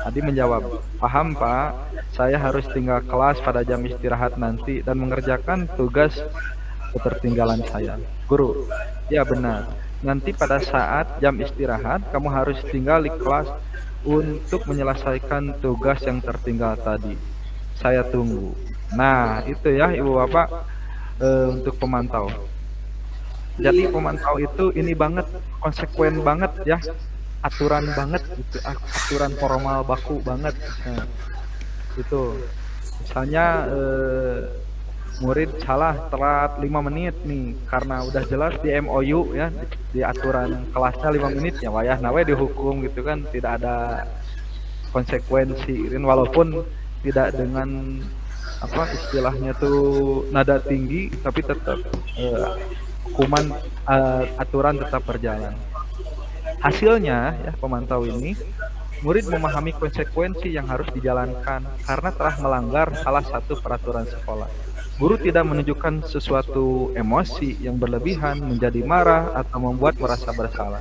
Adi menjawab, paham Pak, saya harus tinggal kelas pada jam istirahat nanti dan mengerjakan tugas ketertinggalan saya. Guru, ya benar, nanti pada saat jam istirahat kamu harus tinggal di kelas untuk menyelesaikan tugas yang tertinggal tadi. Saya tunggu. Nah itu ya Ibu Bapak untuk pemantau. Jadi pemantau itu ini banget, konsekuen banget ya, aturan banget gitu, aturan formal baku banget. Nah, itu misalnya murid salah telat 5 menit nih, karena udah jelas di MOU ya, di aturan kelasnya 5 menit ya wayah nawe dihukum gitu kan, tidak ada konsekuensi walaupun tidak dengan apa istilahnya tuh nada tinggi, tapi tetap hukuman aturan tetap berjalan. Hasilnya ya pemantau ini, murid memahami konsekuensi yang harus dijalankan karena telah melanggar salah satu peraturan sekolah. Guru tidak menunjukkan sesuatu emosi yang berlebihan, menjadi marah atau membuat merasa bersalah.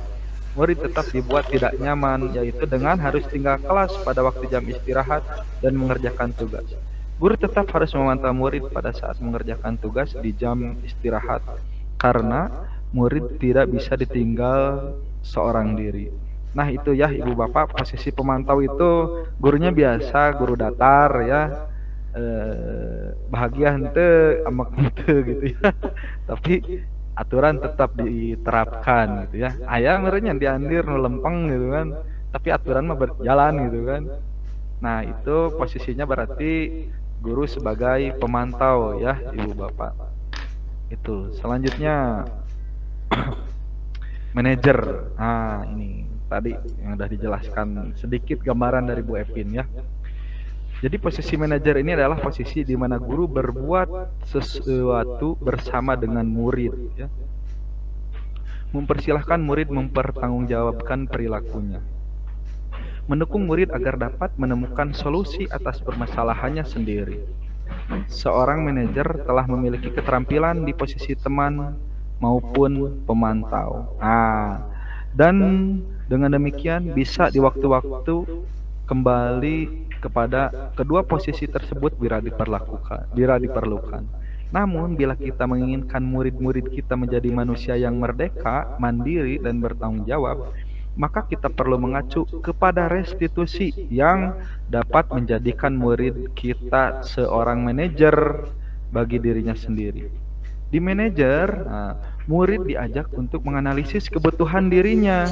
Murid tetap dibuat tidak nyaman, yaitu dengan harus tinggal kelas pada waktu jam istirahat dan mengerjakan tugas. Guru tetap harus memantau murid pada saat mengerjakan tugas di jam istirahat, karena murid tidak bisa ditinggal seorang diri. Nah itu ya Ibu Bapak, posisi pemantau itu gurunya biasa, guru datar ya, bahagia ente amak ente gitu ya. Tapi aturan tetap diterapkan gitu ya. Aya merenya diandir nu lempeng gitu kan, tapi aturan mah berjalan gitu kan. Nah, itu posisinya berarti guru sebagai pemantau ya, Ibu Bapak. Itu. Selanjutnya manajer. Nah, ini tadi yang sudah dijelaskan sedikit gambaran dari Bu Evin ya. Jadi posisi manajer ini adalah posisi di mana guru berbuat sesuatu bersama dengan murid ya. Mempersilahkan murid mempertanggungjawabkan perilakunya. Mendukung murid agar dapat menemukan solusi atas permasalahannya sendiri. Seorang manajer telah memiliki keterampilan di posisi teman maupun pemantau. Dan dengan demikian bisa di waktu-waktu kembali kepada kedua posisi tersebut bila diperlukan. Namun bila kita menginginkan murid-murid kita menjadi manusia yang merdeka, mandiri dan bertanggung jawab, maka kita perlu mengacu kepada restitusi yang dapat menjadikan murid kita seorang manajer bagi dirinya sendiri. Di manajer, murid diajak untuk menganalisis kebutuhan dirinya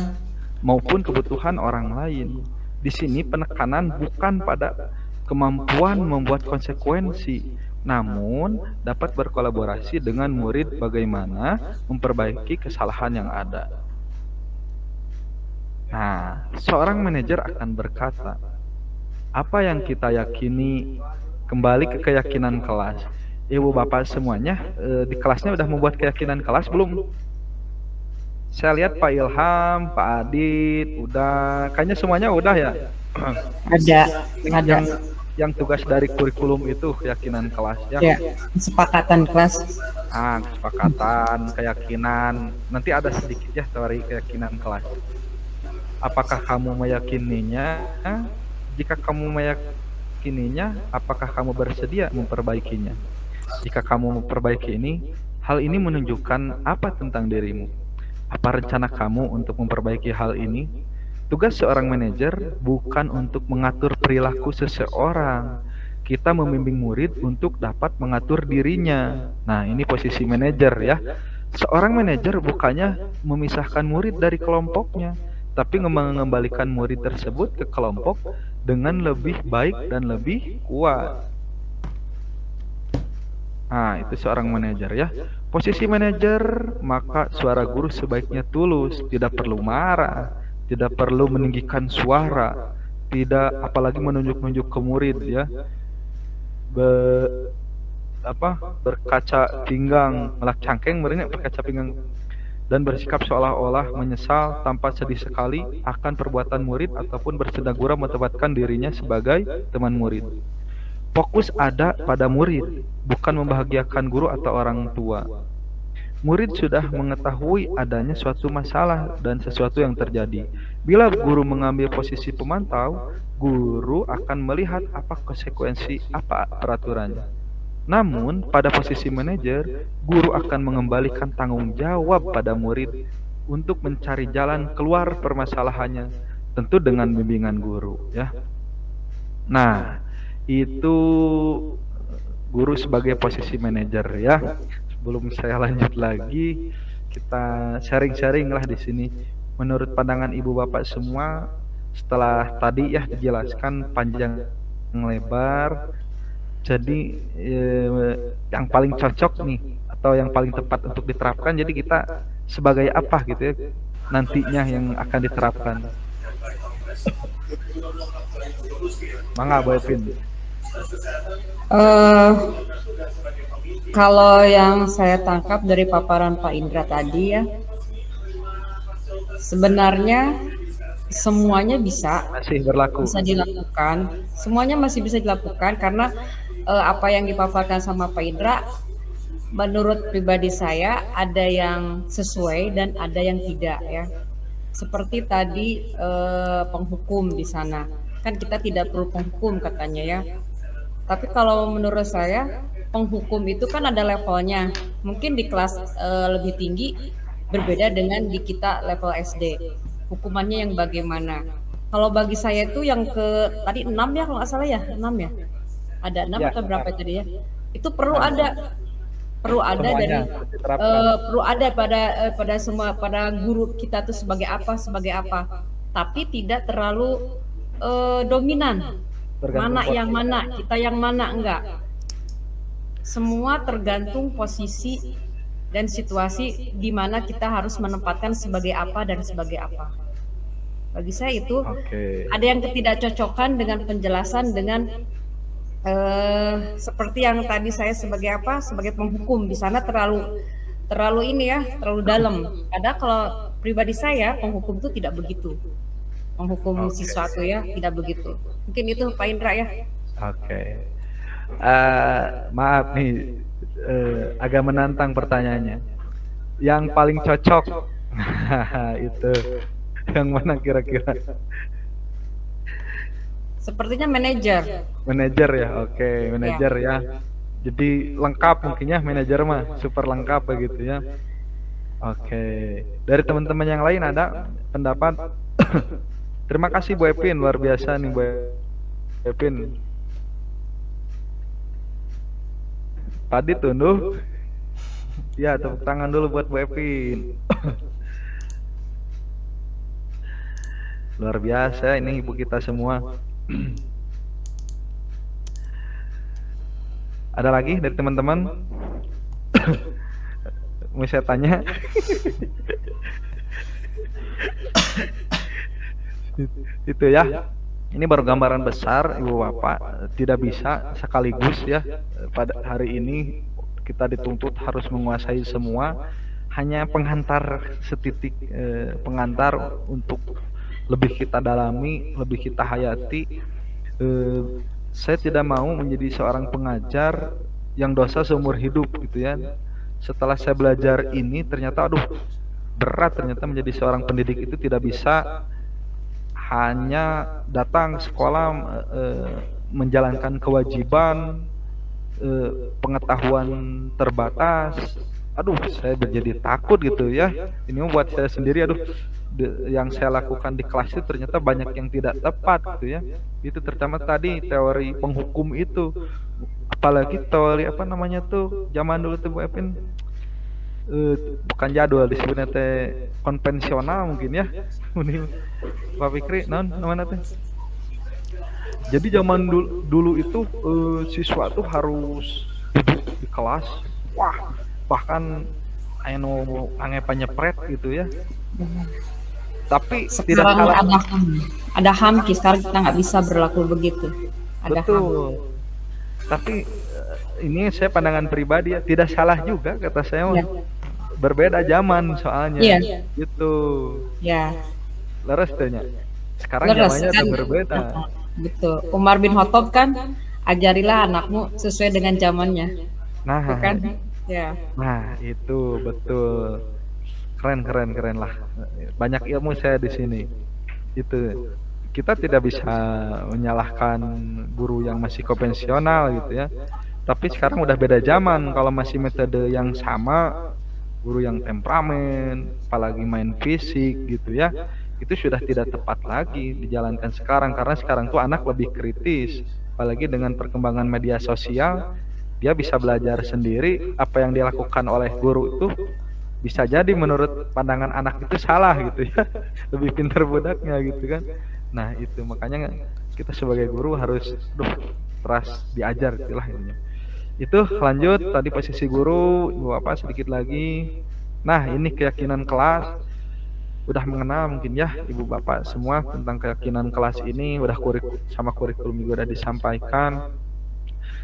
maupun kebutuhan orang lain. Di sini penekanan bukan pada kemampuan membuat konsekuensi, namun dapat berkolaborasi dengan murid bagaimana memperbaiki kesalahan yang ada. Nah, seorang manajer akan berkata, apa yang kita yakini kembali ke keyakinan kelas. Ibu Bapak semuanya di kelasnya udah membuat keyakinan kelas belum? Saya lihat Pak Ilham, Pak Adit, udah, kayaknya semuanya udah ya. Ada. Yang tugas dari kurikulum itu keyakinan kelas ya. Ya, kesepakatan kelas. Kesepakatan, keyakinan. Nanti ada sedikit ya teori keyakinan kelas. Apakah kamu meyakininya? Jika kamu meyakininya, apakah kamu bersedia memperbaikinya? Jika kamu memperbaiki ini, hal ini menunjukkan apa tentang dirimu? Apa rencana kamu untuk memperbaiki hal ini? Tugas seorang manajer bukan untuk mengatur perilaku seseorang. Kita membimbing murid untuk dapat mengatur dirinya. Nah, ini posisi manajer ya. Seorang manajer bukannya memisahkan murid dari kelompoknya, tapi mengembalikan murid tersebut ke kelompok dengan lebih baik dan lebih kuat. Nah, itu seorang manajer ya. Posisi manajer, maka suara guru sebaiknya tulus, tidak perlu marah, tidak perlu meninggikan suara, tidak apalagi menunjuk-nunjuk ke murid ya. Berkaca pinggang, melak cangkeng merenya berkaca pinggang, dan bersikap seolah-olah menyesal tanpa sedih sekali akan perbuatan murid ataupun bersendagura memperlihatkan dirinya sebagai teman murid. Fokus ada pada murid, bukan membahagiakan guru atau orang tua. Murid sudah mengetahui adanya suatu masalah dan sesuatu yang terjadi. Bila guru mengambil posisi pemantau, guru akan melihat apa konsekuensi, apa peraturannya. Namun, pada posisi manajer, guru akan mengembalikan tanggung jawab pada murid untuk mencari jalan keluar permasalahannya, tentu dengan bimbingan guru, ya. Nah, itu guru sebagai posisi manajer ya. Sebelum saya lanjut lagi, kita sharing-sharing lah di sini. Menurut pandangan ibu bapak semua, setelah tadi ya dijelaskan panjang lebar, jadi yang paling cocok nih atau yang paling tepat untuk diterapkan, jadi kita sebagai apa gitu ya nantinya yang akan diterapkan. Mangga Bu Evin. Kalau yang saya tangkap dari paparan Pak Indra tadi ya, sebenarnya semuanya masih berlaku, bisa dilakukan, semuanya masih bisa dilakukan karena apa yang dipaparkan sama Pak Indra, menurut pribadi saya ada yang sesuai dan ada yang tidak ya. Seperti tadi penghukum di sana, kan kita tidak perlu penghukum katanya ya. Tapi kalau menurut saya penghukum itu kan ada levelnya. Mungkin di kelas lebih tinggi berbeda dengan di kita level SD. Hukumannya yang bagaimana? Kalau bagi saya itu yang ke tadi 6 ya kalau nggak salah ya, 6 ya. Ada 6 ya, atau berapa tadi ya? Itu perlu ada perlu ada Semuanya dari diterapkan. perlu ada pada semua pada guru kita tuh sebagai apa, tapi tidak terlalu dominan. Tergantung Mana yang posisi. mana, kita yang mana enggak. Semua tergantung posisi dan situasi di mana kita harus menempatkan sebagai apa dan sebagai apa. Bagi saya itu Oke. ada yang ketidakcocokan dengan penjelasan dengan seperti yang tadi saya sebagai apa, sebagai penghukum di sana terlalu ini ya, terlalu dalam. Padahal kalau pribadi saya penghukum itu tidak begitu, menghukum sesuatu ya, tidak begitu. Mungkin itu Pak Indra ya. Oke. Maaf nih, agak menantang pertanyaannya. Yang paling cocok, itu yang mana kira-kira? Sepertinya manajer. Manajer ya, oke, manajer ya. Jadi lengkap mungkin ya manajer mah, super lengkap begitu ya. Oke, dari teman-teman yang lain ada pendapat? Terima kasih Bu Epin, luar biasa nih Bu Epin. Tadi tunduh. Ya, tepuk tangan dulu buat Bu Epin. Luar biasa ini ibu kita semua. Ada lagi dari teman-teman? Mau saya tanya? Itu ya. Ini baru gambaran besar Ibu Bapak, tidak bisa sekaligus ya. Pada hari ini kita dituntut harus menguasai semua, hanya penghantar setitik, pengantar untuk lebih kita dalami, lebih kita hayati. Saya tidak mau menjadi seorang pengajar yang dosa seumur hidup gitu ya. Setelah saya belajar ini ternyata aduh berat, ternyata menjadi seorang pendidik itu tidak bisa hanya datang sekolah, menjalankan kewajiban, pengetahuan terbatas. Aduh, saya menjadi takut gitu ya. Ini buat saya sendiri, aduh, yang saya lakukan di kelas itu ternyata banyak yang tidak tepat gitu ya. Itu terutama tadi teori penghukum itu, apalagi teori apa namanya tuh zaman dulu tuh Bu Epin, bukan jadwal disebutnya teh konvensional mungkin ya. Pak Fikri, non mana tuh? Jadi zaman dulu itu siswa tuh harus duduk di kelas, wah bahkan anu angepan nyepret gitu ya. Tapi tidak Sekarang kalah. ada HAM, sekarang kita nggak bisa berlaku begitu. Ada HAM. Betul. Tapi ini saya pandangan pribadi ya, tidak salah juga kata saya. Ya. Berbeda zaman soalnya. Iya. Gitu. Ya, Leres tuhnya. Sekarang leres zamannya kan. udah berbeda. Betul. Umar bin Khattab kan, ajarilah anakmu sesuai dengan zamannya. Nah, Bukan? Ya. nah itu betul. Keren lah. Banyak ilmu saya di sini. Itu kita tidak bisa menyalahkan guru yang masih konvensional gitu ya. Tapi sekarang udah beda zaman. Kalau masih metode yang sama, guru yang temperamen, apalagi main fisik gitu ya, itu sudah tidak tepat lagi dijalankan sekarang, karena sekarang tuh anak lebih kritis, apalagi dengan perkembangan media sosial, dia bisa belajar sendiri. Apa yang dilakukan oleh guru itu bisa jadi menurut pandangan anak itu salah gitu ya. Lebih pintar budaknya gitu kan. Nah itu makanya kita sebagai guru harus keras diajar itulah intinya. Itu lanjut tadi posisi guru, Ibu Bapak sedikit lagi. Nah ini keyakinan kelas, udah mengenal mungkin ya Ibu Bapak semua tentang keyakinan kelas ini, udah kurikulum juga udah disampaikan.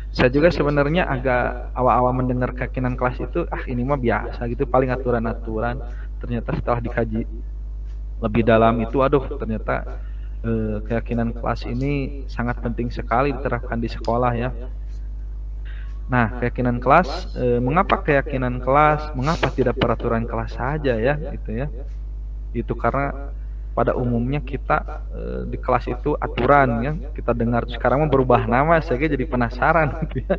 Saya juga sebenarnya agak awal-awal mendengar keyakinan kelas itu, ini mah biasa gitu, paling aturan-aturan. Ternyata setelah dikaji lebih dalam itu, aduh ternyata keyakinan kelas ini sangat penting sekali diterapkan di sekolah ya. Nah, keyakinan kelas, mengapa keyakinan kelas, mengapa tidak peraturan kelas saja ya, gitu ya. Itu karena pada umumnya kita di kelas itu aturan ya, kita dengar. Sekarang mau berubah nama, saya jadi penasaran gitu ya.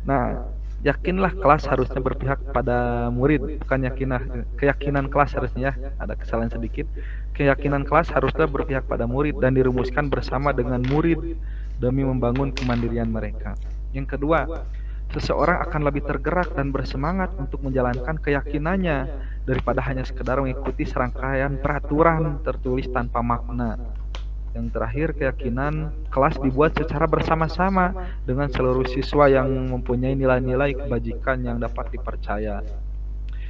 Nah, yakinlah kelas harusnya berpihak pada murid, bukan keyakinan kelas harusnya ya, ada kesalahan sedikit. Keyakinan kelas harusnya berpihak pada murid dan dirumuskan bersama dengan murid demi membangun kemandirian mereka. Yang kedua, seseorang akan lebih tergerak dan bersemangat untuk menjalankan keyakinannya daripada hanya sekedar mengikuti serangkaian peraturan tertulis tanpa makna. Yang terakhir, keyakinan kelas dibuat secara bersama-sama dengan seluruh siswa yang mempunyai nilai-nilai kebajikan yang dapat dipercaya.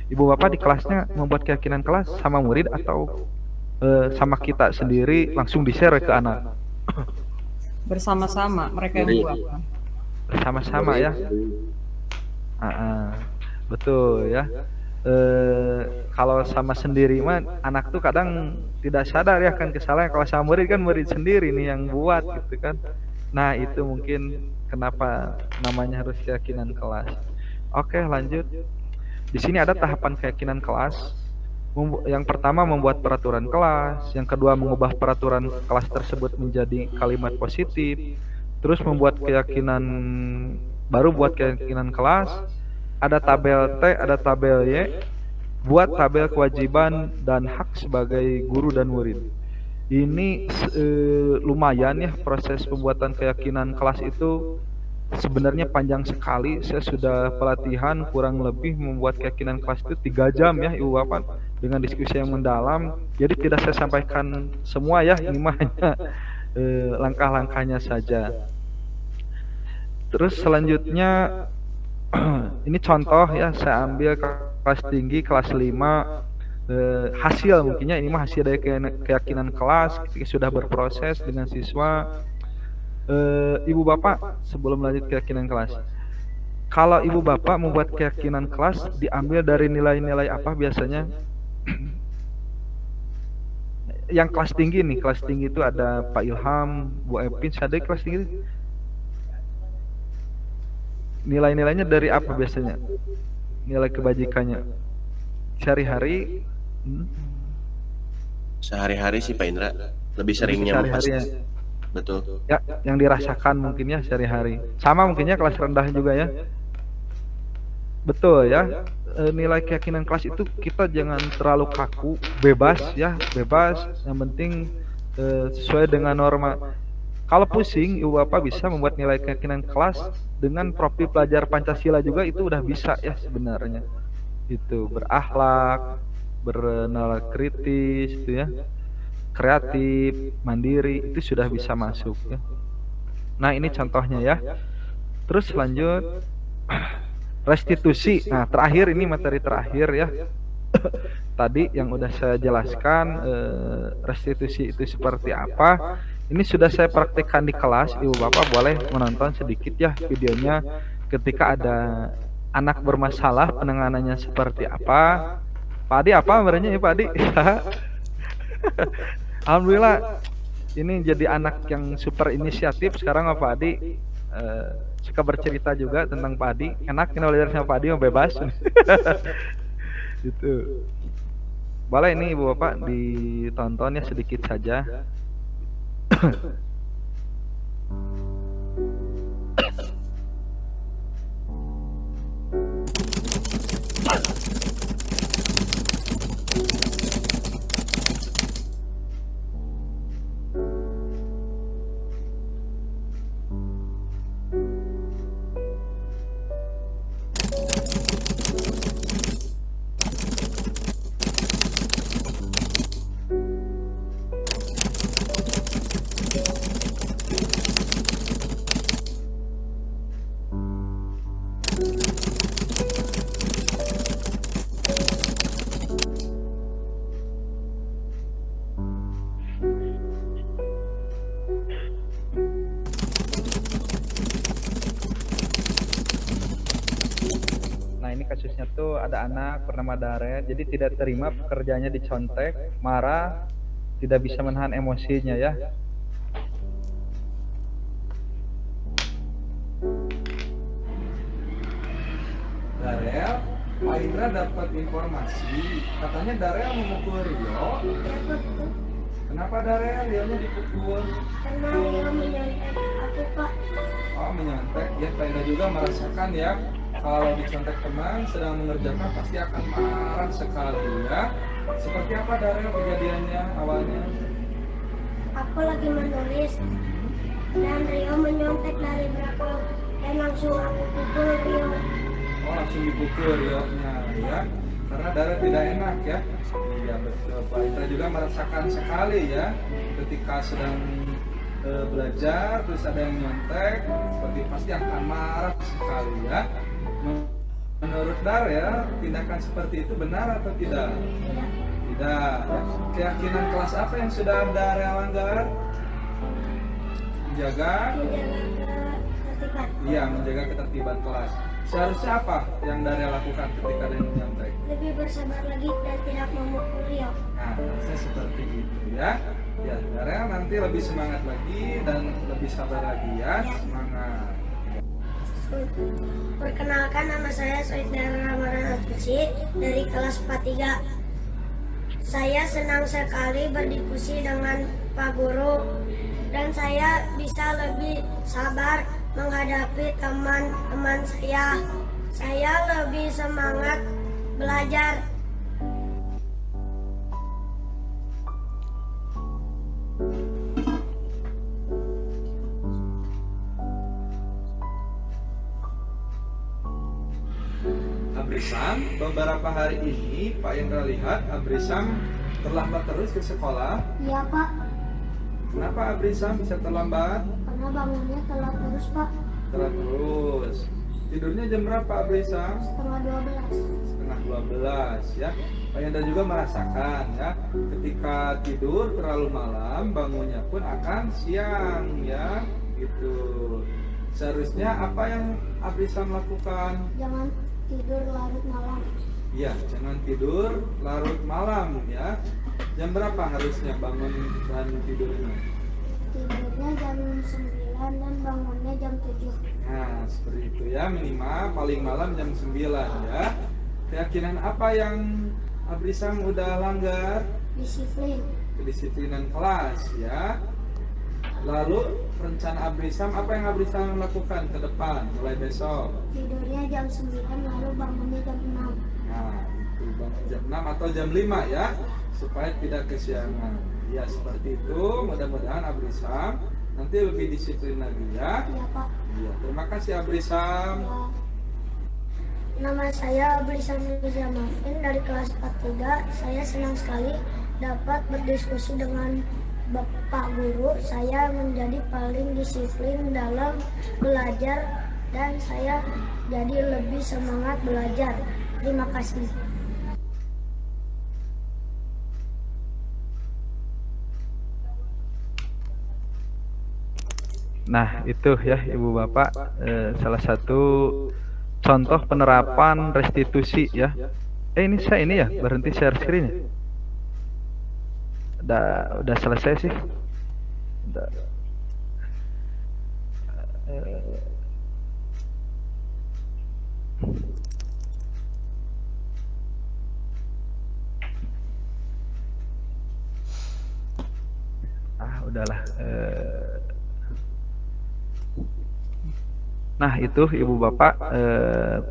Ibu bapak di kelasnya membuat keyakinan kelas sama murid atau sama kita sendiri langsung di-share ke anak? Bersama-sama mereka yang buat. Bersama-sama ya. Betul ya. Kalau sama sendiri mah anak tuh kadang tidak sadar ya kan kesalahan. Kalau sama murid kan murid sendiri nih yang buat gitu kan. Nah itu mungkin kenapa namanya harus keyakinan kelas. Oke lanjut. Di sini ada tahapan keyakinan kelas. Yang pertama membuat peraturan kelas, yang kedua mengubah peraturan kelas tersebut menjadi kalimat positif, terus membuat keyakinan baru buat keyakinan kelas, ada tabel T, ada tabel Y, buat tabel kewajiban dan hak sebagai guru dan murid. Ini lumayan ya proses pembuatan keyakinan kelas itu sebenarnya panjang sekali. Saya sudah pelatihan kurang lebih membuat keyakinan kelas itu 3 jam ya Ibu Bapak dengan diskusi yang mendalam. Jadi tidak saya sampaikan semua ya, ini mah hanya langkah-langkahnya saja. Terus selanjutnya ini contoh ya, saya ambil kelas tinggi kelas 5 hasil mungkinnya ini mah hasil dari keyakinan kelas ketika sudah berproses dengan siswa. Ibu bapak sebelum lanjut keyakinan kelas, kalau ibu bapak membuat keyakinan kelas diambil dari nilai-nilai apa biasanya? Yang kelas tinggi nih, kelas tinggi itu ada Pak Ilham, Bu Epin, ada kelas tinggi. Nilai-nilainya dari apa biasanya? Nilai kebajikannya sehari-hari? Sehari-hari sih Pak Indra, lebih seringnya sehari-hari. Betul. Ya, yang dirasakan mungkin ya sehari-hari. Sama mungkinnya kelas rendah juga ya. Betul ya. Nilai keyakinan kelas itu kita jangan terlalu kaku, bebas ya, bebas. Yang penting sesuai dengan norma. Kalau pusing, ibu bapak bisa membuat nilai keyakinan kelas dengan profil pelajar Pancasila juga itu udah bisa ya sebenarnya. Itu berakhlak, bernalar kritis, itu ya. Kreatif, mandiri, itu sudah bisa masuk ya. Nah ini contohnya ya. Terus lanjut restitusi. Nah terakhir ini materi terakhir ya. Tadi yang udah saya jelaskan restitusi itu seperti apa. Ini sudah saya praktekkan di kelas. Ibu bapak boleh menonton sedikit ya videonya. Ketika ada anak bermasalah penanganannya seperti apa. Pak Adi apa sebenarnya ya Pak Adi? Alhamdulillah ini jadi anak yang super inisiatif sekarang Pak Adi, suka bercerita juga tentang Pak Adi. Enak kita belajar sama Pak Adi yang bebas. Gitu. Boleh ini Ibu Bapak ditonton ya sedikit saja. Kasusnya tuh ada anak bernama Dare, jadi tidak terima pekerjaannya dicontek, marah, tidak bisa menahan emosinya ya. Darel, Pak Indra dapat informasi, katanya Darel memukul Rio. Kenapa Darel? Rionya dipukul? Karena Rio menyontek aku Pak. Oh menyontek, ya Pak Indra juga merasakan ya. Kalau dicontek teman sedang mengerjakan pasti akan marah sekali ya. Seperti apa Darel kejadiannya awalnya? Aku lagi menulis dan Rio menyontek dari belakang dan langsung aku pukul Rio. Oh, langsung dipukul rioknya ya, karena darah tidak enak ya. Iya betul, Pak Indra juga merasakan sekali ya ketika sedang belajar terus ada yang nyontek, seperti pasti akan marah sekali ya. Menurut Dar ya, tindakan seperti itu benar atau tidak? Tidak. Keyakinan kelas apa yang sudah Dar langgar? Menjaga ketertiban. Iya, menjaga ketertiban kelas. Seharusnya apa yang Daria lakukan ketika ada yang menyantai? Lebih bersabar lagi dan tidak memukul Rio. Nah, harusnya seperti itu ya. Ya, Daria nanti lebih semangat lagi dan lebih sabar lagi ya. Semangat. Perkenalkan, nama saya Saudara Ramadan Atkusi dari kelas 43. Saya senang sekali berdiskusi dengan Pak Guru dan saya bisa lebih sabar menghadapi teman-teman saya. Saya lebih semangat belajar. Abrisam, beberapa hari ini Pak Indra lihat Abrisam terlambat terus ke sekolah. Iya Pak, Kenapa Abrisam bisa terlambat? karena bangunnya telat terus Pak, Telat terus. Tidurnya jam berapa Abrisam? setengah 12. Setengah 12 ya. Pak Indra juga merasakan ya, ketika tidur terlalu malam bangunnya pun akan siang ya, gitu. Seharusnya apa yang Abrisam lakukan? Jangan tidur larut malam. Ya, jangan tidur larut malam ya. Jam berapa harusnya bangun dan tidurnya? Tidurnya jam 9 dan bangunnya jam 7. Nah, seperti itu ya, minimal paling malam jam 9 ya. Keyakinan apa yang Abrisam udah langgar? Disiplin. Kedisiplinan kelas ya. Lalu rencana Abrisam, apa yang Abrisam lakukan ke depan mulai besok? Tidurnya jam 9 lalu bangunnya jam 6. Nah, itu bangun jam 6 atau jam 5 ya, supaya tidak kesiangan. Ya, seperti itu. Mudah-mudahan Abrisam nanti lebih disiplin lagi ya. Iya Pak. Iya, terima kasih Abrisam. Ya. Nama saya Abrisam Mirza Mafin dari kelas 43. Saya senang sekali dapat berdiskusi dengan Bapak Guru. Saya menjadi paling disiplin dalam belajar dan saya jadi lebih semangat belajar. Terima kasih. Nah, itu ya Ibu Bapak, salah satu contoh penerapan restitusi ya. Ini saya ini ya, berhenti share screen ya. Udah selesai sih. Udah. Udahlah. Nah itu Ibu Bapak,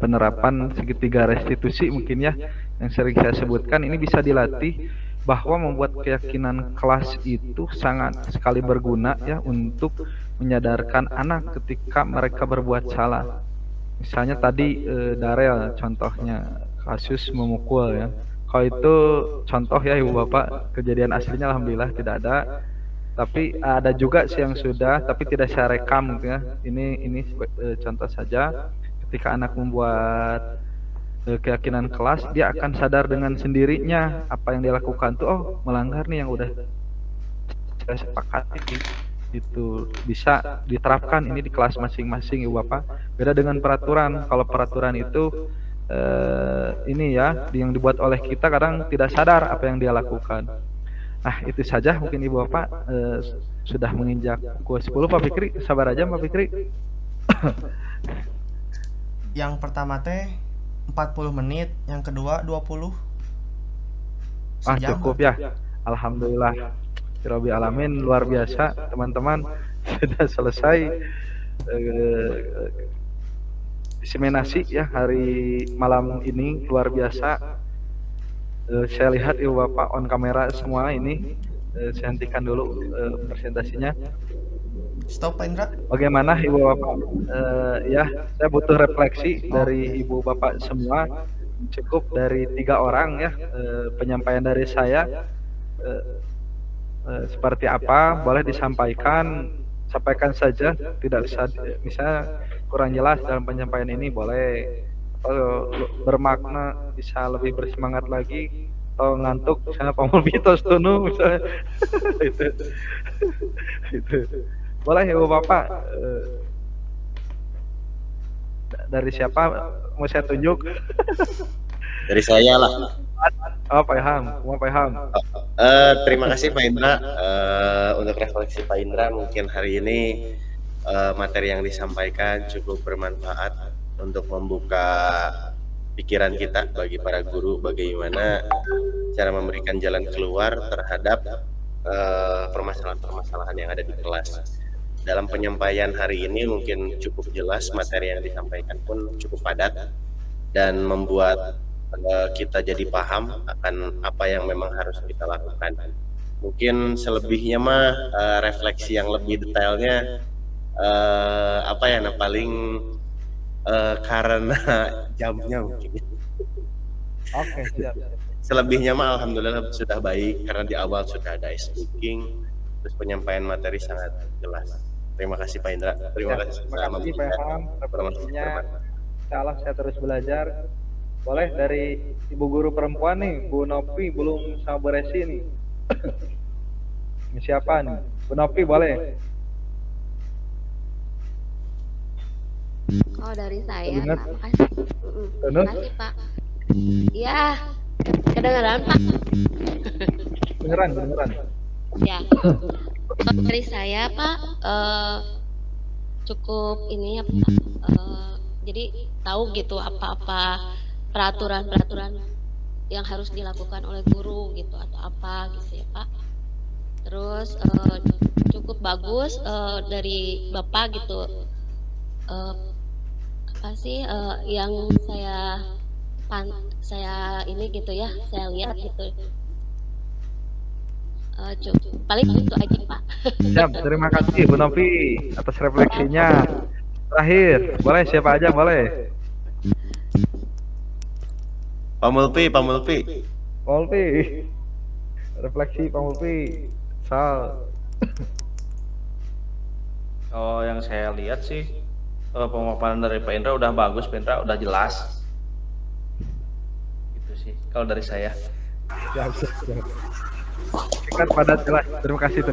penerapan segitiga restitusi mungkin ya yang sering saya sebutkan ini bisa dilatih, bahwa membuat keyakinan kelas itu sangat sekali berguna ya untuk menyadarkan anak ketika mereka berbuat salah. Misalnya tadi Darel contohnya kasus memukul ya. Kalau itu contoh ya Ibu Bapak, kejadian aslinya alhamdulillah tidak ada. Tapi ada juga sih yang sudah, tapi tidak saya rekam gitu ya. Ini contoh saja. Ketika anak membuat keyakinan kelas, dia akan sadar dengan sendirinya apa yang dia lakukan tuh, oh melanggar nih yang udah saya sepakati. Itu bisa diterapkan ini di kelas masing-masing Ibu Bapak. Beda dengan peraturan. Kalau peraturan itu ini ya yang dibuat oleh kita kadang tidak sadar apa yang dia lakukan. Nah itu saja mungkin Ibu Bapak, sudah menginjak pukul 10 Pak Fikri, sabar aja Pak Fikri. Yang pertama teh 40 menit, yang kedua 20. Sejam. Cukup ya. Alhamdulillah. Rabbil alamin, luar biasa teman-teman. Sudah selesai diseminasi ya hari malam ini, luar biasa. Saya lihat Ibu Bapak on kamera semua ini. Saya hentikan dulu presentasinya. Stop Pak Indra. Bagaimana Ibu Bapak? Ya, saya butuh refleksi dari Ibu Bapak semua. Cukup dari 3 orang ya penyampaian dari saya. Seperti apa? Boleh disampaikan, sampaikan saja. Tidak bisa, misalnya kurang jelas dalam penyampaian ini boleh. Atau bermakna bisa lebih bersemangat lagi. Atau ngantuk, misalnya pamulbitos tunu misalnya. itu. Boleh Ibu Bapak, dari siapa mau saya tunjuk? Dari saya lah. Oh Pak Ilham, mau Pak Ilham. Terima kasih Pak Indra. Untuk refleksi Pak Indra, mungkin hari ini materi yang disampaikan cukup bermanfaat untuk membuka pikiran kita bagi para guru, bagaimana cara memberikan jalan keluar terhadap permasalahan-permasalahan yang ada di kelas. Dalam penyampaian hari ini mungkin cukup jelas, materi yang disampaikan pun cukup padat dan membuat kita jadi paham akan apa yang memang harus kita lakukan. Mungkin selebihnya mah refleksi yang lebih detailnya paling karena jamnya mungkin. Oke, siap. Selebihnya mah alhamdulillah sudah baik karena di awal sudah ada speaking, terus penyampaian materi sangat jelas. Terima kasih Pak Indra. Terima kasih Pak Ilham, refleksinya. Insyaallah saya terus belajar. Boleh dari ibu guru perempuan nih, Bu Nopi belum sama Bu Resi nih. Ini siapa nih? Bu Nopi boleh? Oh, dari saya. Ingat? Pak. Makasih. Makasih, Pak. Ya, kedengaran, Pak? Beneran. Ya. Dari saya, Pak, cukup ini ya, Pak. Jadi tahu gitu apa-apa peraturan-peraturan yang harus dilakukan oleh guru gitu atau apa gitu ya, Pak. Terus cukup bagus dari Bapak gitu. Apa sih yang saya ini gitu ya, saya lihat gitu. Paling itu aja Pak. Siap, terima kasih Bu Novi atas refleksinya. Terakhir, boleh siapa aja boleh. Pak Mulpi. Mulpi. Refleksi Pak Mulpi. Sal. Oh, yang saya lihat sih pemaparan dari Pak Indra udah bagus, Pak Indra udah jelas. Gitu sih kalau dari saya. Siap. Singkat padat jelas. Terima kasih.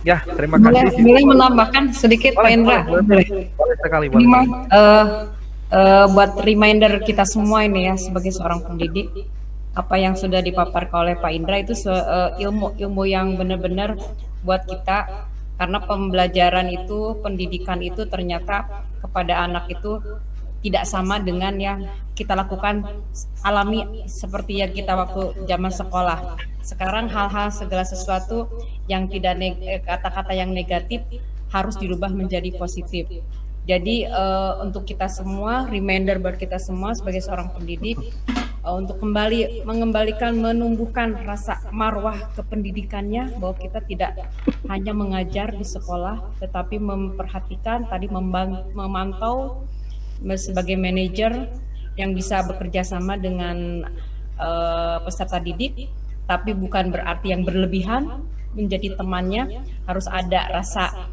Ya, terima kasih. Boleh menambahkan sedikit Pak Indra? Boleh sekali. Ini mah buat reminder kita semua ini ya sebagai seorang pendidik, apa yang sudah dipaparkan oleh Pak Indra itu ilmu yang benar-benar buat kita, karena pembelajaran itu, pendidikan itu ternyata kepada anak itu tidak sama dengan yang kita lakukan alami seperti yang kita waktu zaman sekolah. Sekarang hal-hal segala sesuatu yang tidak kata-kata yang negatif harus dirubah menjadi positif. Jadi untuk kita semua, reminder buat kita semua sebagai seorang pendidik untuk mengembalikan, menumbuhkan rasa marwah kependidikannya, bahwa kita tidak hanya mengajar di sekolah, tetapi memperhatikan, tadi memantau sebagai manajer yang bisa bekerja sama dengan peserta didik, tapi bukan berarti yang berlebihan menjadi temannya, harus ada rasa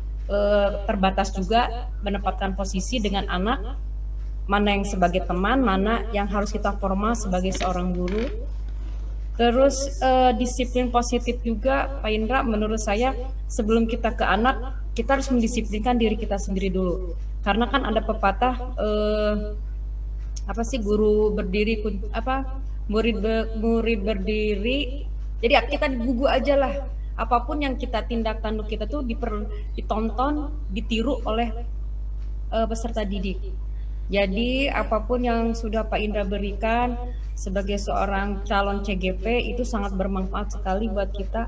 terbatas juga, menempatkan posisi dengan anak, mana yang sebagai teman, mana yang harus kita formal sebagai seorang guru. Terus disiplin positif juga Pak Indra, menurut saya sebelum kita ke anak, kita harus mendisiplinkan diri kita sendiri dulu, karena kan ada pepatah guru berdiri murid berdiri, jadi kita gugu aja lah. Apapun yang kita tindak tanduk kita tuh ditonton, ditiru oleh peserta didik. Jadi apapun yang sudah Pak Indra berikan sebagai seorang calon CGP itu sangat bermanfaat sekali buat kita.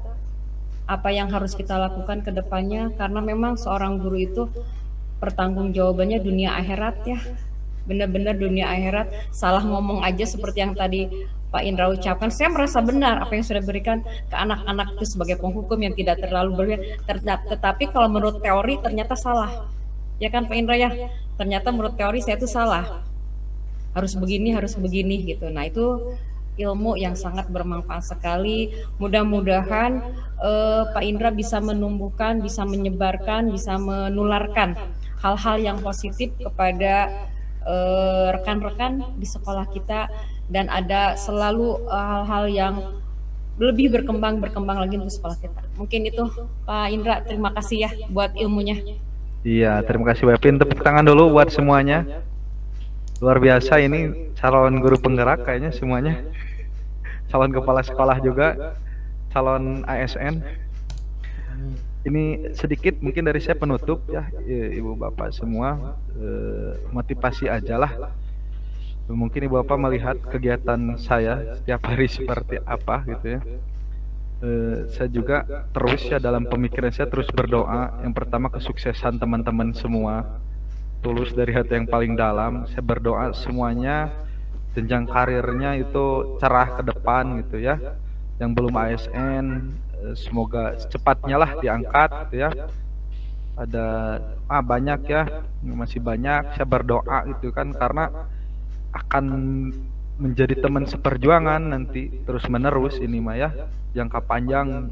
Apa yang harus kita lakukan ke depannya, karena memang seorang guru itu pertanggungjawabannya dunia akhirat ya. Benar-benar dunia akhirat. Salah ngomong aja seperti yang tadi Pak Indra ucapkan, saya merasa benar apa yang sudah diberikan ke anak-anak itu sebagai penghukum yang tidak terlalu berlebihan. Tetapi kalau menurut teori ternyata salah. Ya kan Pak Indra ya? Ternyata menurut teori saya itu salah. Harus begini gitu. Nah, itu ilmu yang sangat bermanfaat sekali. Mudah-mudahan Pak Indra bisa menumbuhkan, bisa menyebarkan, bisa menularkan hal-hal yang positif kepada rekan-rekan di sekolah kita, dan ada selalu hal-hal yang lebih berkembang lagi untuk sekolah kita. Mungkin itu Pak Indra, terima kasih ya buat ilmunya. Iya, terima kasih Bu Evin. Tepuk tangan dulu buat semuanya. Luar biasa ini calon guru penggerak kayaknya semuanya. Calon kepala sekolah juga, calon ASN. Ini sedikit mungkin dari saya penutup ya, Ibu Bapak semua, motivasi aja lah. Mungkin Ibu Bapak melihat kegiatan saya setiap hari seperti apa gitu ya. Saya juga terus ya dalam pemikiran saya terus berdoa. Yang pertama kesuksesan teman-teman semua, tulus dari hati yang paling dalam. Saya berdoa semuanya jenjang karirnya itu cerah ke depan gitu ya. Yang belum ASN semoga secepatnya lah diangkat gitu ya. Ada banyak ya, masih banyak. Saya berdoa gitu kan, karena akan menjadi teman seperjuangan nanti terus menerus ini mah ya, jangka panjang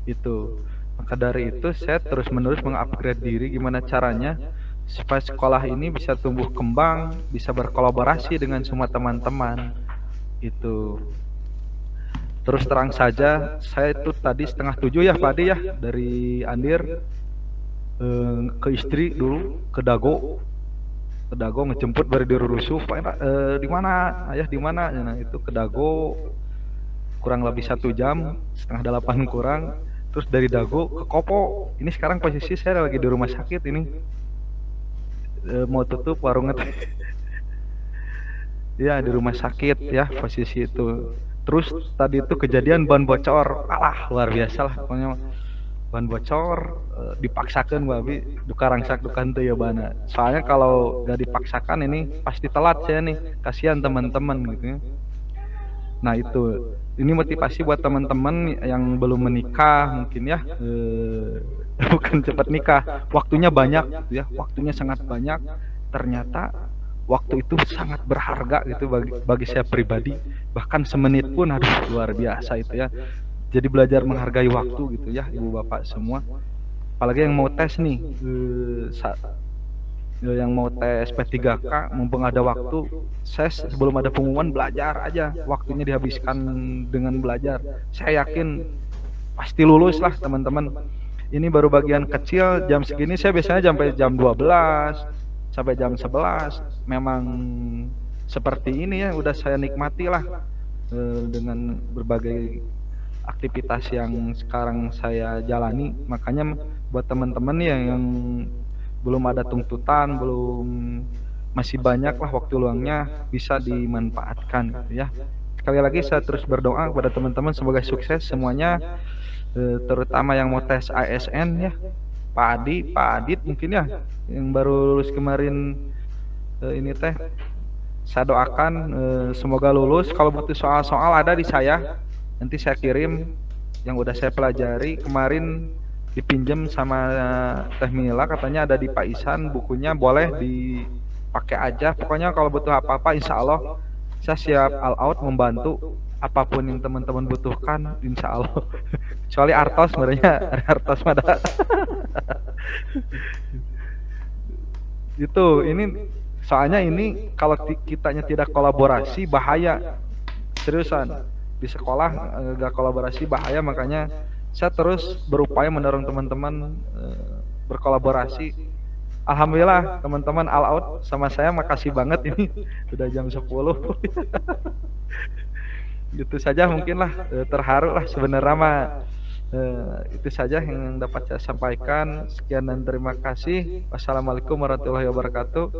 itu. Maka dari itu saya terus menerus mengupgrade diri gimana caranya supaya sekolah ini bisa tumbuh kembang, bisa berkolaborasi dengan semua teman-teman itu. Terus terang saja, saya itu tadi 6:30 ya Pak Adi ya, dari Andir ke istri dulu ke Dago ngejemput dari Dirurusuh. Pak di mana ayah, di mana? Nah itu ke Dago kurang lebih 1 jam, 7:30 kurang. Terus dari Dago ke Kopo. Ini sekarang posisi saya lagi di rumah sakit ini, mau tutup warungnya. Ya di rumah sakit ya posisi itu. Terus tadi itu kejadian ban bocor, alah luar biasa lah pokoknya. Ban bocor dipaksakan babi duka rangsak duka henteu ya bana. Soalnya kalau gak dipaksakan ini pasti telat saya nih, kasihan teman-teman gitu ya. Nah itu, ini motivasi buat teman-teman yang belum menikah mungkin ya, bukan cepat nikah, waktunya banyak gitu ya, waktunya sangat banyak. Ternyata waktu itu sangat berharga gitu bagi saya pribadi, bahkan semenit pun aduh luar biasa itu ya. Jadi belajar menghargai waktu gitu ya Ibu Bapak semua. Apalagi yang mau tes nih, yang mau tes P3K, mumpung ada waktu, saya sebelum ada pengumuman belajar aja, waktunya dihabiskan dengan belajar. Saya yakin pasti lulus lah teman-teman. Ini baru bagian kecil, jam segini saya biasanya sampai jam 12 sampai jam 11. Memang seperti ini ya, udah saya nikmati lah dengan berbagai aktivitas yang sekarang saya jalani. Makanya buat teman-teman yang belum ada tuntutan, masih banyak lah waktu luangnya, bisa dimanfaatkan gitu ya. Sekali lagi saya terus berdoa kepada teman-teman semoga sukses semuanya, terutama yang mau tes ASN ya, Pak Adi, Pak Adit mungkin ya yang baru lulus kemarin ini teh. Saya doakan semoga lulus. Kalau butuh soal-soal ada di saya, nanti saya kirim yang udah saya pelajari. Kemarin dipinjam sama Teh Mila, katanya ada di Pak Isan bukunya, boleh dipakai aja. Pokoknya kalau butuh apa-apa insya Allah saya siap all out membantu apapun yang teman-teman butuhkan insya Allah. Kecuali Artos, sebenarnya Artos ada. Itu ini soalnya ini kalau kitanya tidak kolaborasi bahaya, seriusan. Di sekolah gak kolaborasi bahaya, makanya saya terus berupaya mendorong teman-teman berkolaborasi. Alhamdulillah teman-teman all out sama saya, makasih banget ini sudah jam 10. Gitu saja mungkin lah, terharu lah sebenarnya mah. Itu saja yang dapat saya sampaikan. Sekian dan terima kasih. Wassalamualaikum warahmatullahi wabarakatuh.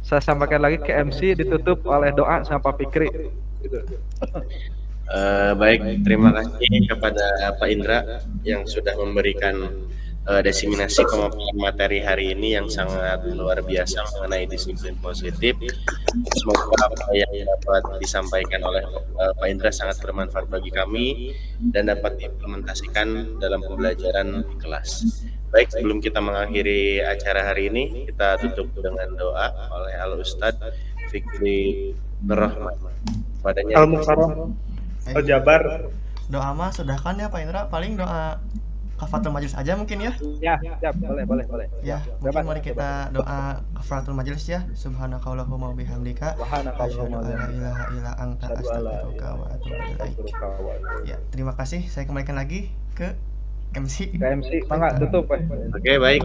Saya sampaikan lagi ke MC, ditutup oleh doa sama Pak Fikri. Baik, terima kasih kepada Pak Indra yang sudah memberikan diseminasi pemaparan materi hari ini yang sangat luar biasa mengenai disiplin positif. Semoga apa yang dapat disampaikan oleh Pak Indra sangat bermanfaat bagi kami dan dapat diimplementasikan dalam pembelajaran di kelas. Baik, sebelum kita mengakhiri acara hari ini, kita tutup dengan doa oleh Al Ustadz Fikri Berrahman. Padanya Al-Mukarram Al-Jabar. Doa mah sudah kan ya Pak Indra, paling doa kafaratul majelis aja mungkin ya. Ya, boleh. Ya, mungkin mari kita doa kafaratul majelis ya. Subhanakallahumma wa bihamdika asyhadu an la ilaha illa anta astaghfiruka wa atubu ilaik. Ya, terima kasih. Saya kembalikan lagi ke MC. Mangga tutup. Oke, baik.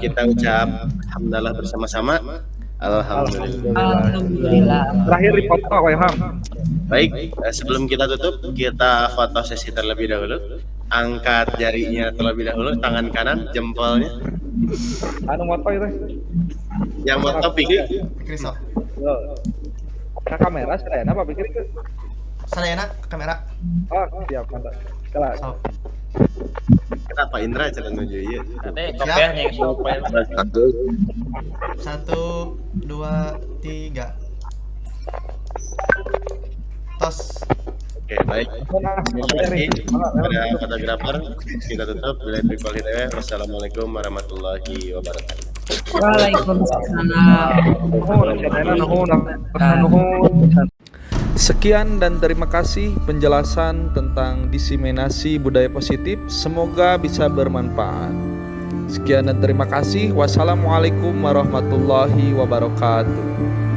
Kita ucap alhamdulillah bersama-sama. Alhamdulillah. Terakhir dipoto Pak Ilham. Baik, sebelum kita tutup, kita foto sesi terlebih dahulu. Angkat jarinya terlebih dahulu, tangan kanan, jempolnya. Anu moto itu. Yang foto Pikri. Kriso. Ke kamera saya apa pikir itu? Sadayana kamera. Oh, siap, mantap. Kelas. Kenapa Indra jalan menuju ya? Nanti kopiahnya yang supaya 1, 2, 3. Tos. Oke, baik. Terima kasih kepada fotografer. Kita tutup. Wassalamualaikum warahmatullahi wabarakatuh. Sekian dan terima kasih penjelasan tentang diseminasi budaya positif. Semoga bisa bermanfaat. Sekian dan terima kasih. Wassalamualaikum warahmatullahi wabarakatuh.